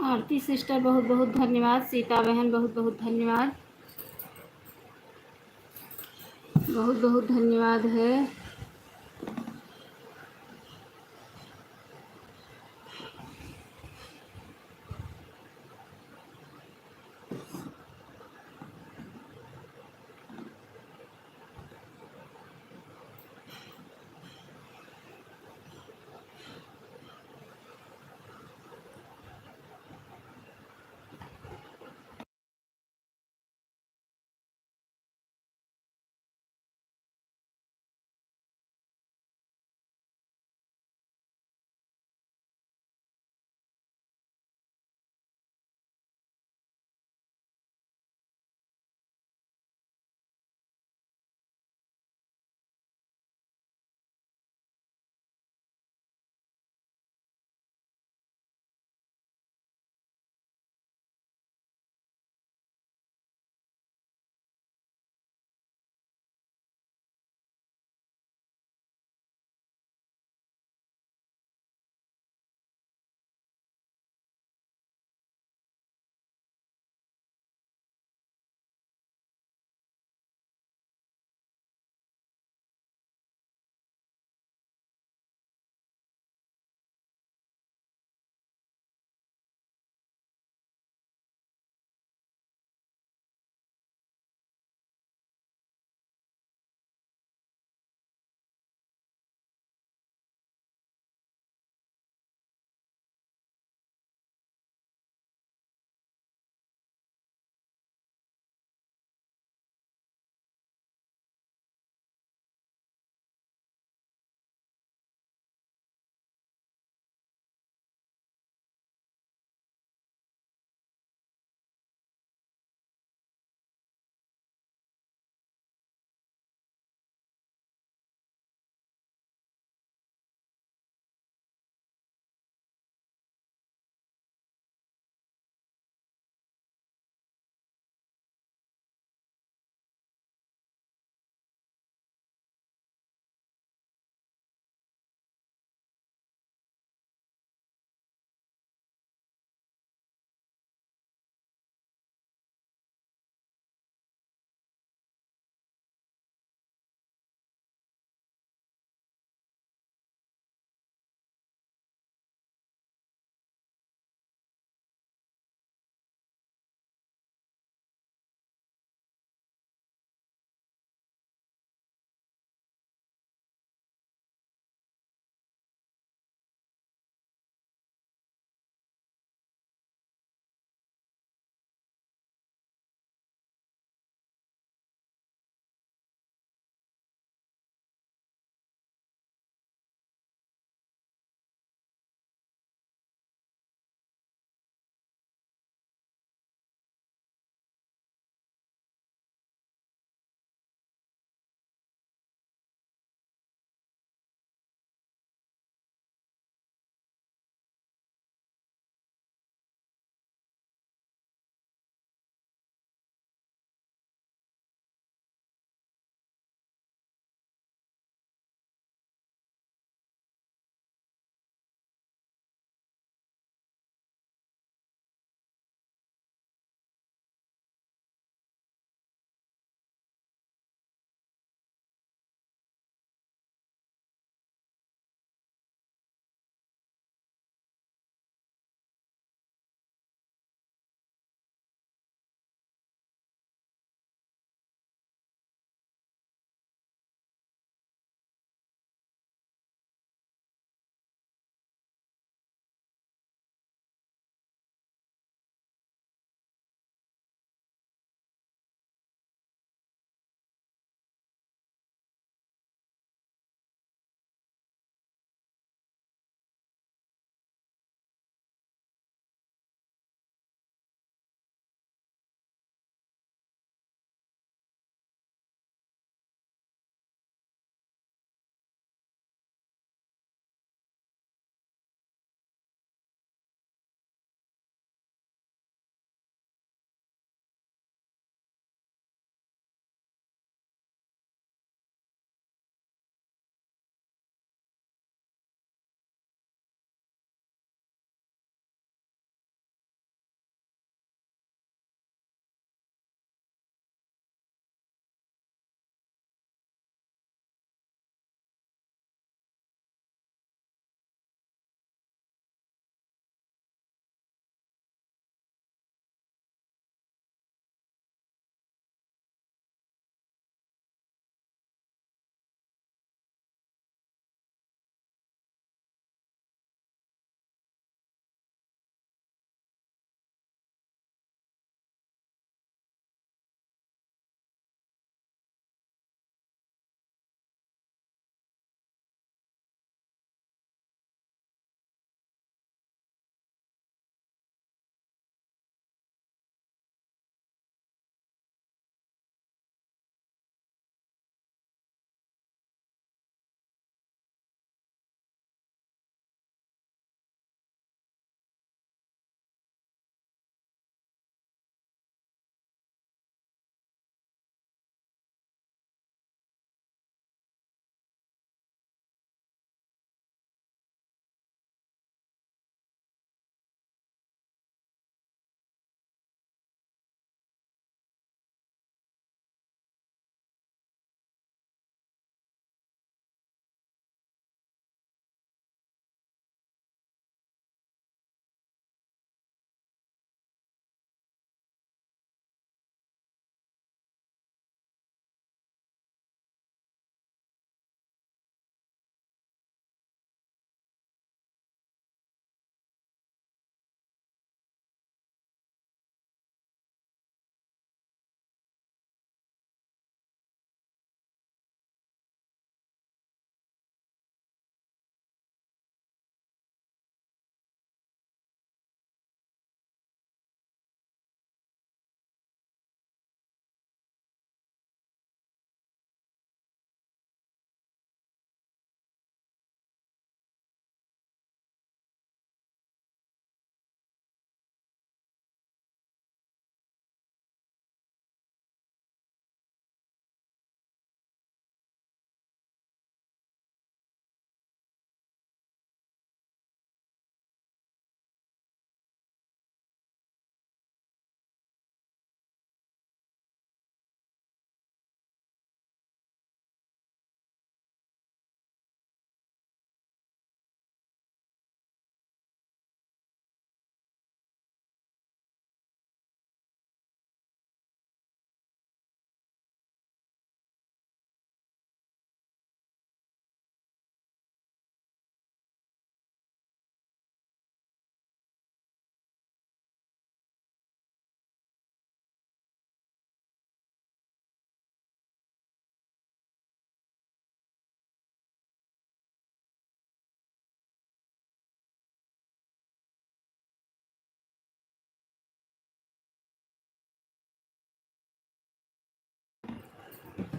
आरती सिस्टर बहुत बहुत धन्यवाद। सीता बहन बहुत बहुत धन्यवाद, बहुत बहुत धन्यवाद है।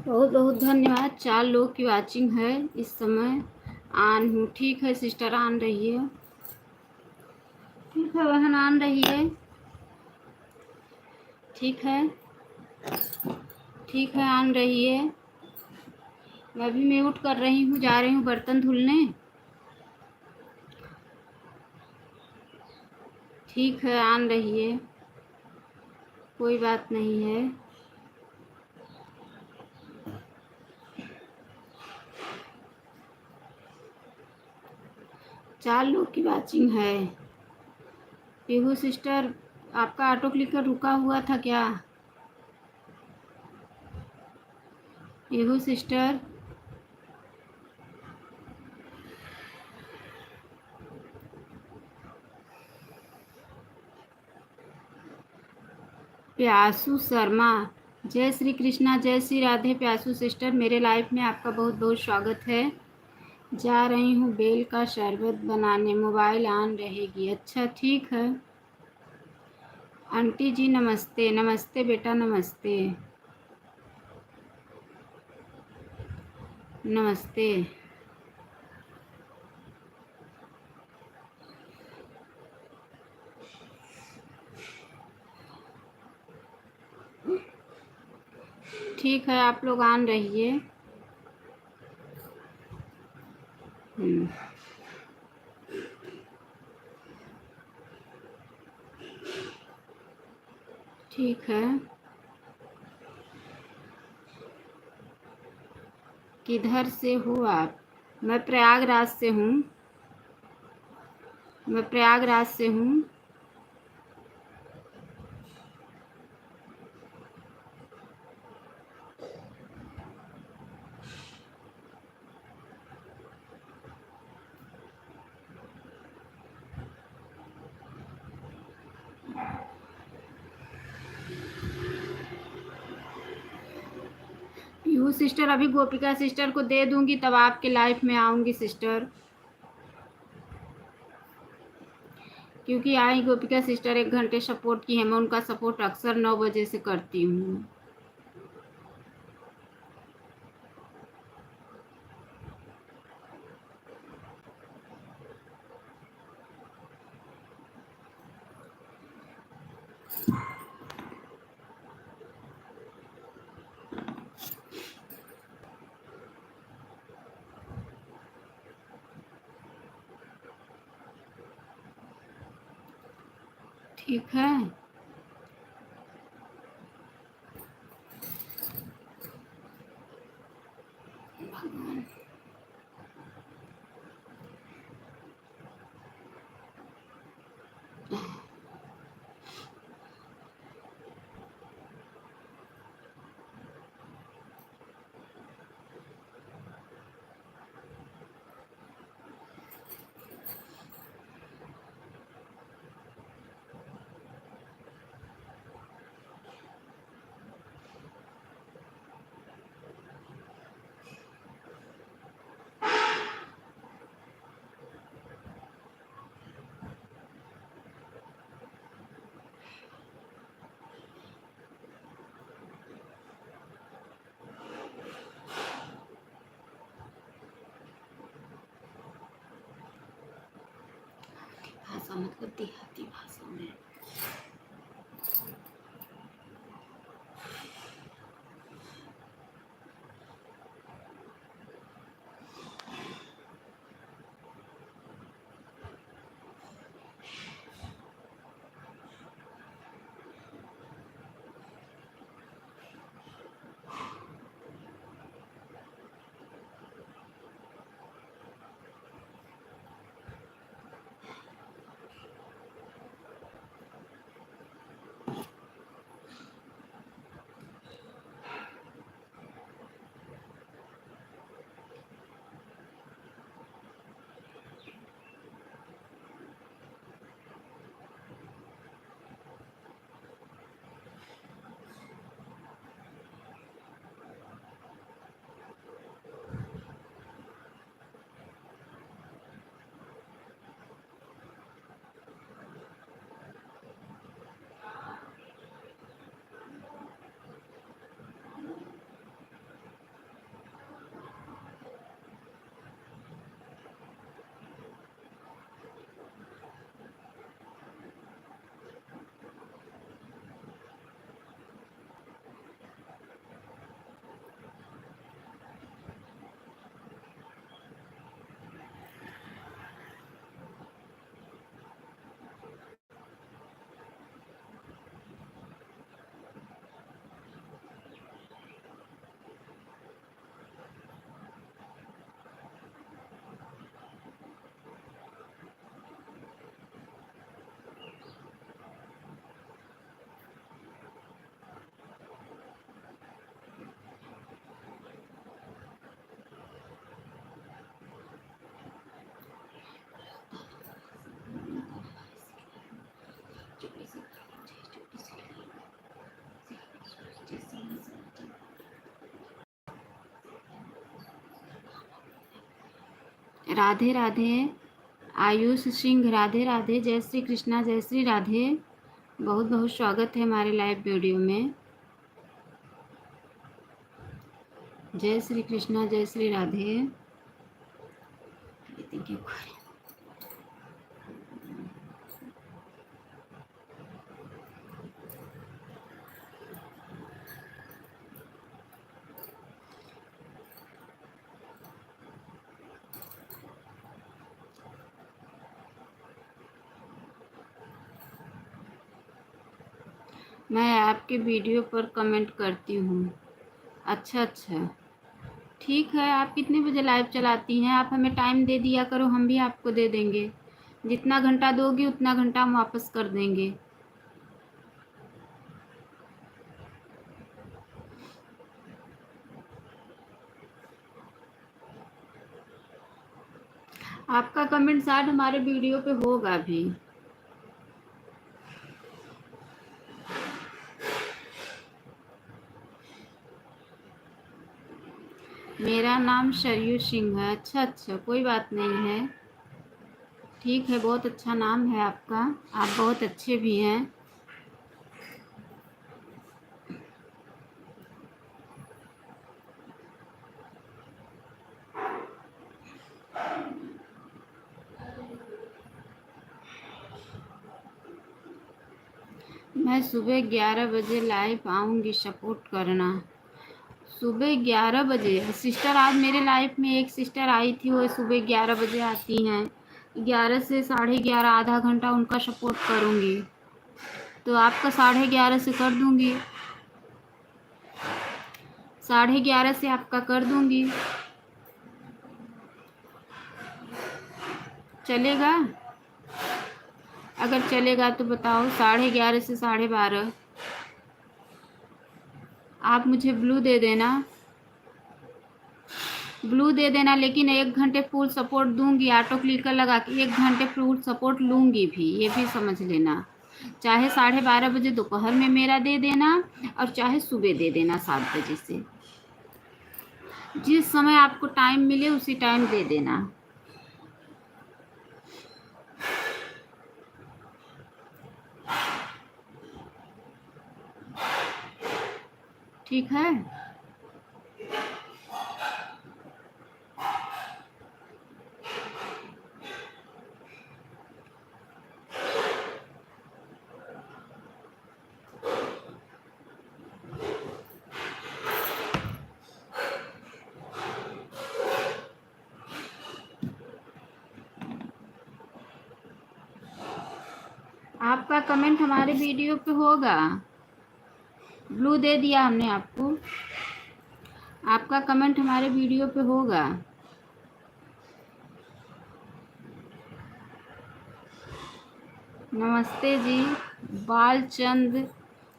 बहुत बहुत धन्यवाद। 4 लोग की वाचिंग है इस समय। आन हूँ। ठीक है सिस्टर, आन रही है। ठीक है बहन, आन रही है। ठीक है, ठीक है, आन रही है। मैं भी म्यूट कर रही हूँ, जा रही हूँ बर्तन धुलने। ठीक है, आन रही है, कोई बात नहीं है। चार लोग की वाचिंग है। पीहू सिस्टर, आपका ऑटो क्लिकर रुका हुआ था क्या? पीहू सिस्टर, प्यासू शर्मा, जय श्री कृष्णा, जय श्री राधे। प्यासू सिस्टर, मेरे लाइफ में आपका बहुत बहुत स्वागत है। जा रही हूँ बेल का शरबत बनाने, मोबाइल ऑन रहेगी। अच्छा ठीक है। आंटी जी नमस्ते। नमस्ते बेटा, नमस्ते नमस्ते। ठीक है, आप लोग ऑन रहिए। ठीक है। किधर से हो आप? मैं प्रयागराज से हूँ। मैं प्रयागराज से हूँ। पीहू सिस्टर, अभी गोपिका सिस्टर को दे दूंगी तब आपके लाइफ में आऊंगी सिस्टर। क्योंकि आई गोपिका सिस्टर 1 घंटे सपोर्ट की है। मैं उनका सपोर्ट अक्सर 9 बजे से करती हूँ। ठीक है। भाषा मतलब देहाती भाषा में। राधे राधे। आयुष सिंह राधे राधे। जय श्री कृष्णा, जय श्री राधे। बहुत बहुत स्वागत है हमारे लाइव वीडियो में। जय श्री कृष्णा, जय श्री राधे। मैं आपके वीडियो पर कमेंट करती हूँ। अच्छा अच्छा, ठीक है। आप कितने बजे लाइव चलाती हैं? आप हमें टाइम दे दिया करो, हम भी आपको दे देंगे। जितना घंटा दोगी उतना घंटा हम वापस कर देंगे। आपका कमेंट शायद हमारे वीडियो पे होगा भी। मेरा नाम सरयू सिंह है। अच्छा अच्छा, कोई बात नहीं है, ठीक है। बहुत अच्छा नाम है आपका, आप बहुत अच्छे भी हैं। मैं सुबह 11 बजे लाइव आऊँगी, सपोर्ट करना। सुबह 11 बजे सिस्टर, आज मेरे लाइफ में एक सिस्टर आई थी, वो सुबह 11 बजे आती हैं। 11 से 11:30 आधा घंटा उनका सपोर्ट करूँगी, तो आपका 11:30 से कर दूँगी। 11:30 से आपका कर दूँगी, चलेगा? अगर चलेगा तो बताओ। 11:30 से 12:30 आप मुझे ब्लू दे देना, ब्लू दे देना। लेकिन 1 घंटे फुल सपोर्ट दूंगी, ऑटो क्लिकर लगा के 1 घंटे फुल सपोर्ट लूंगी भी, ये भी समझ लेना। चाहे 12:30 बजे दोपहर में मेरा दे देना, और चाहे सुबह दे देना 7 बजे से। जिस समय आपको टाइम मिले उसी टाइम दे देना। ठीक है? आपका कमेंट हमारे वीडियो पे होगा। ब्लू दे दिया हमने आपको, आपका कमेंट हमारे वीडियो पे होगा। नमस्ते जी, बालचंद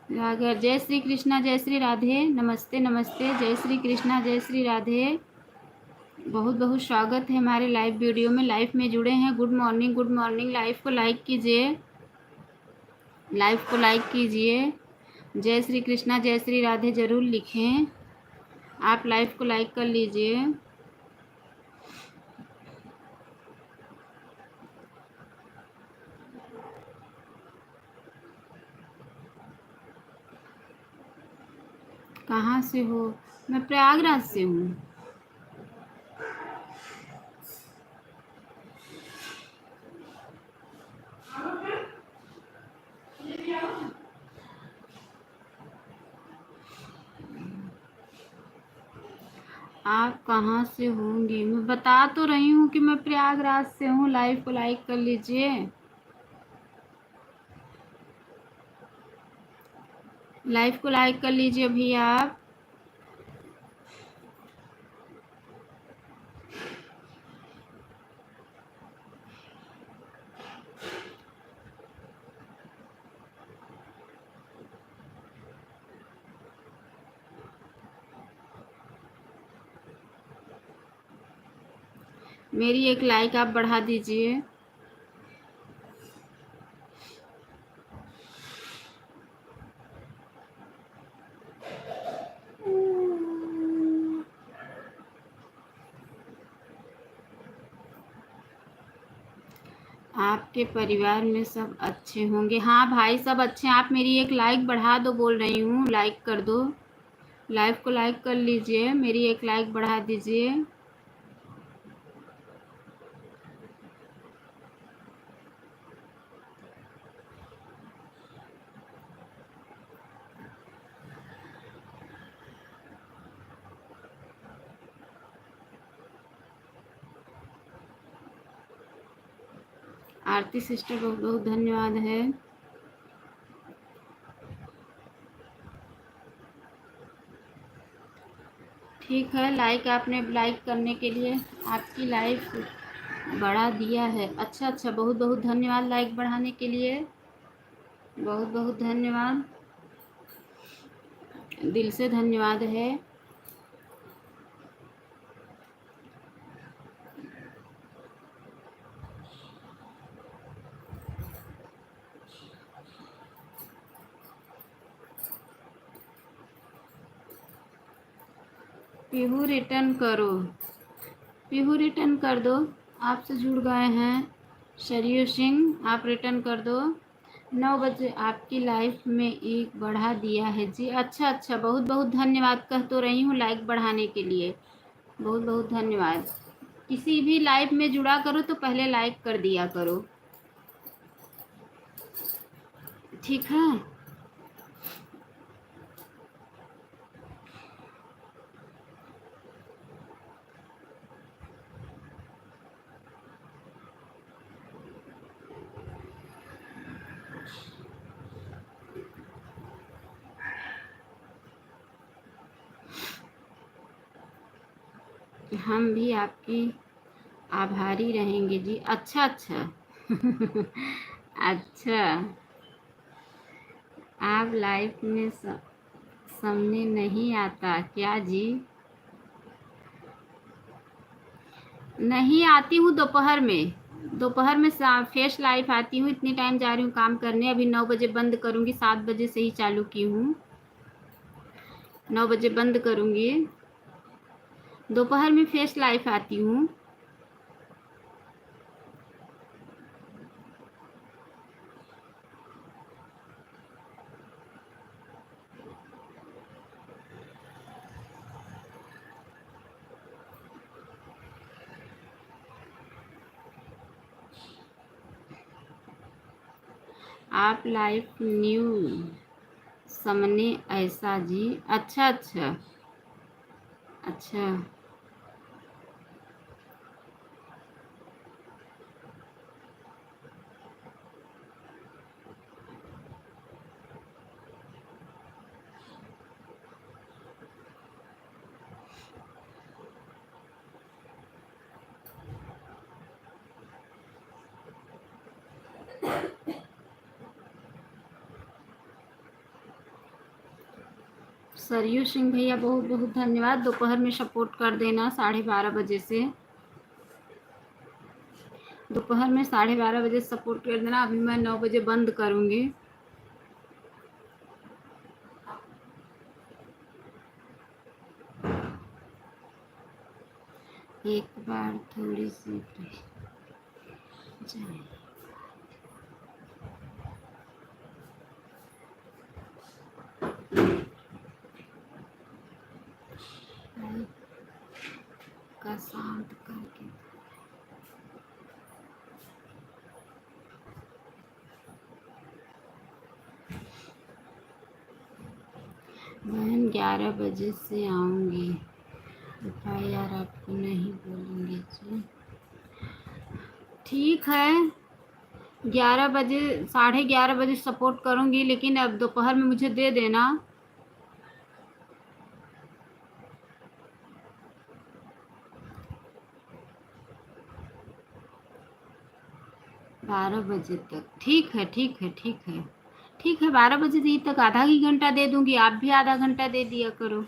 राघव। जय श्री कृष्णा, जय श्री राधे। नमस्ते नमस्ते, जय श्री कृष्णा, जय श्री राधे। बहुत बहुत स्वागत है हमारे लाइव वीडियो में। लाइव में जुड़े हैं, good morning, good morning. Live को लाइक कीजिए, लाइव को लाइक कीजिए। जय श्री कृष्णा, जय श्री राधे ज़रूर लिखें। आप लाइव को लाइक कर लीजिए। कहाँ से हो? मैं प्रयागराज से हूँ। आप कहाँ से होंगी? मैं बता तो रही हूँ कि मैं प्रयागराज से हूँ। लाइव को लाइक कर लीजिए, लाइव को लाइक कर लीजिए अभी आप। मेरी एक लाइक आप बढ़ा दीजिए। आपके परिवार में सब अच्छे होंगे। हाँ भाई, सब अच्छे हैं। आप मेरी एक लाइक बढ़ा दो, बोल रही हूँ, लाइक कर दो। लाइव को लाइक कर लीजिए, मेरी एक लाइक बढ़ा दीजिए। आरती सिस्टर, बहुत बहुत धन्यवाद है। ठीक है, लाइक आपने लाइक करने के लिए आपकी लाइफ बढ़ा दिया है। अच्छा, बहुत बहुत धन्यवाद लाइक बढ़ाने के लिए, बहुत बहुत धन्यवाद, दिल से धन्यवाद है। पीहू रिटर्न करो, पीहू रिटर्न कर दो। आपसे जुड़ गए हैं शरीर सिंह, आप रिटर्न कर दो। 9 बजे आपकी लाइफ में एक बढ़ा दिया है जी। अच्छा, बहुत बहुत धन्यवाद। कह तो रही हूँ लाइक बढ़ाने के लिए, बहुत बहुत धन्यवाद। किसी भी लाइव में जुड़ा करो तो पहले लाइक कर दिया करो, ठीक है। हम भी आपकी आभारी रहेंगे जी। अच्छा अच्छा, आप लाइफ में सामने नहीं आता क्या जी? नहीं आती हूँ, दोपहर में, दोपहर में फेस लाइफ आती हूँ। इतनी टाइम जा रही हूँ काम करने, अभी 9 बजे बंद करूँगी, 7 बजे से ही चालू की हूँ, 9 बजे बंद करूँगी। दोपहर में फेस लाइफ आती हूँ। आप लाइफ न्यू सामने ऐसा जी। अच्छा। सरयू सिंह भैया, बहुत बहुत धन्यवाद। दोपहर में सपोर्ट कर देना 12:30 बजे से, दोपहर में 12:30 बजे सपोर्ट कर देना। अभी मैं 9 बजे बंद करूँगी। एक बार थोड़ी सी जाए। का शांत करके बहन 11 बजे से आऊँगी। FIR आपको नहीं बोलेंगे जी। ठीक है, 11 बजे, 11:30 बजे सपोर्ट करूँगी, लेकिन अब दोपहर में मुझे दे देना। 12 बजे तक, ठीक है 12 बजे तक आधा ही घंटा दे दूँगी, आप भी आधा घंटा दे दिया करो।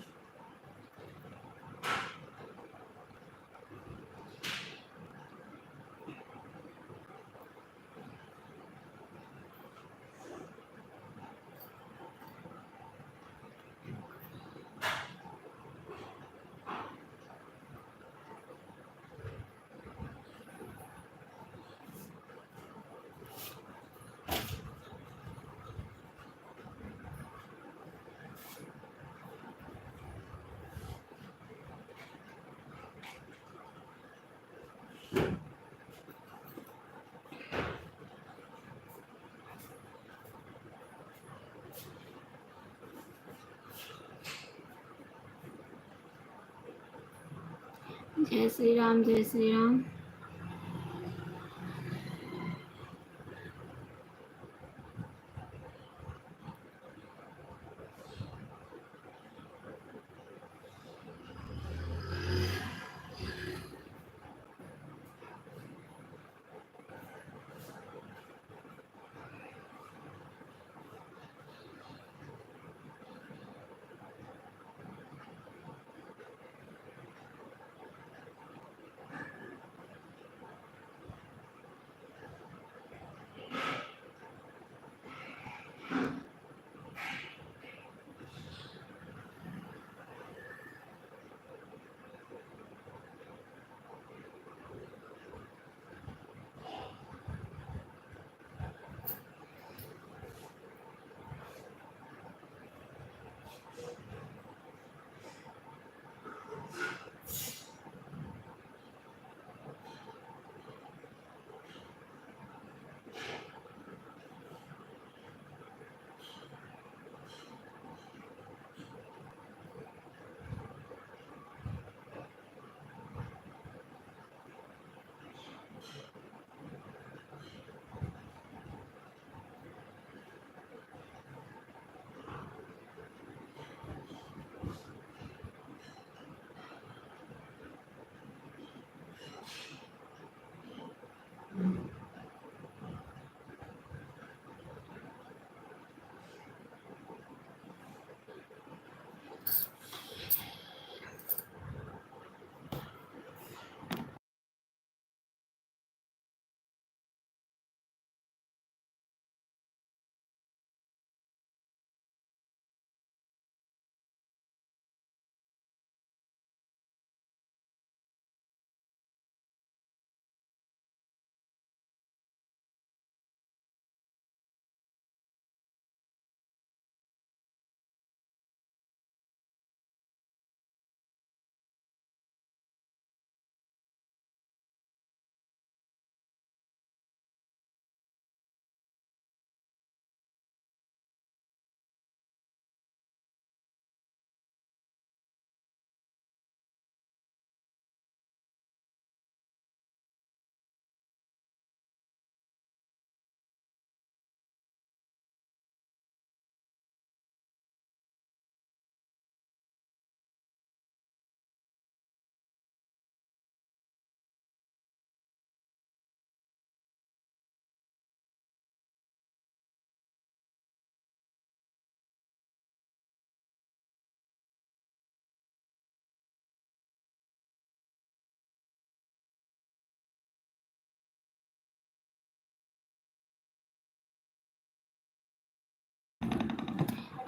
जय श्री राम, जय श्री राम।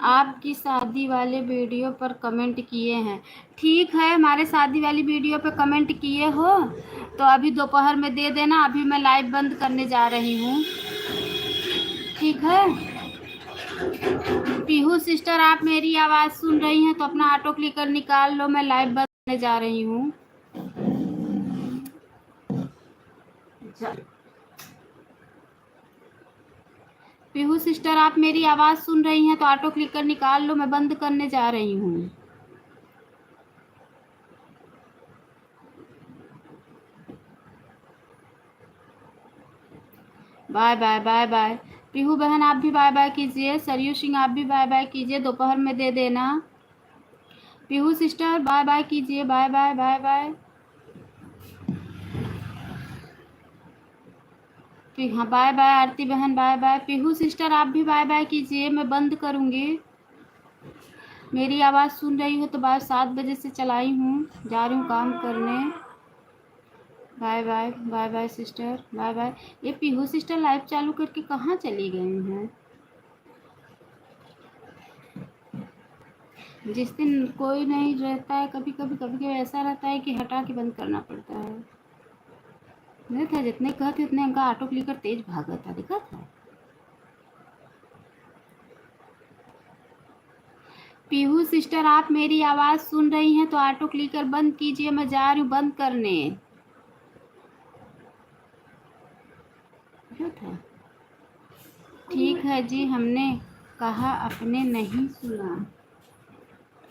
आपकी शादी वाले वीडियो पर कमेंट किए हैं। ठीक है, हमारे शादी वाली वीडियो पर कमेंट किए हो तो अभी दोपहर में दे देना। अभी मैं लाइव बंद करने जा रही हूँ, ठीक है। पीहू सिस्टर, आप मेरी आवाज़ सुन रही हैं तो अपना ऑटो क्लिकर निकाल लो, मैं लाइव बंद करने जा रही हूँ। पीहू सिस्टर, आप मेरी आवाज़ सुन रही हैं तो ऑटो क्लिकर निकाल लो, मैं बंद करने जा रही हूँ। Bye bye bye bye. Pihu बहन आप भी बाय बाय कीजिए। सरयू सिंह आप भी बाय बाय कीजिए, दोपहर में दे देना। पीहू सिस्टर बाय बाय कीजिए, बाय बाय बाय बाय। हाँ बाय बाय आरती बहन, बाय बाय। पीहू सिस्टर आप भी बाय बाय कीजिए, मैं बंद करूँगी। मेरी आवाज़ सुन रही हो तो 7 बजे से चलाई हूँ, जा रही हूँ काम करने। Bye bye bye bye sister, bye bye. ये पीहू सिस्टर लाइव चालू करके कहाँ चली गई हैं? जिस दिन कोई नहीं रहता है, कभी कभी ऐसा रहता है कि हटा के बंद करना पड़ता है। नहीं था, जितने कहते उतने उनका ऑटो क्लिकर तेज भागा था, देखा था। पीहू सिस्टर आप मेरी आवाज़ सुन रही हैं तो ऑटो क्लिकर बंद कीजिए, मैं जा रही हूँ बंद करने। क्या था? ठीक है जी, हमने कहा, आपने नहीं सुना।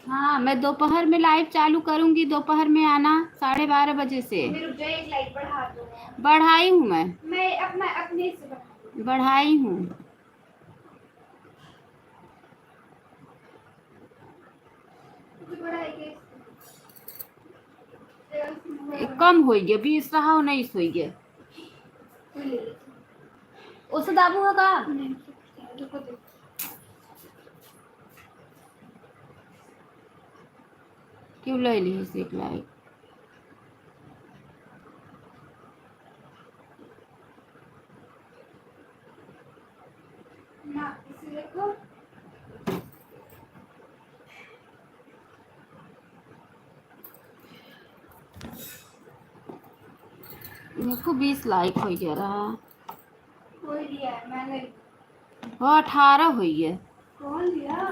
हाँ, मैं दोपहर में लाइव चालू करूंगी, दोपहर में आना 12:30 बजे से। रुक जाओ, एक लाइक बढ़ा दो। बढ़ाई हूँ मैं अपना अपने से बढ़ा बढ़ाई हूँ। कम हो गया 20 रहा 19 हो गया। उस दाबू होगा क्यों ले ली से एक लाइक। ना इसे देखो। देखो 20 लाइक हो गया रहा। कोई दिया मैंने। वो 18 हो गया। कौन दिया?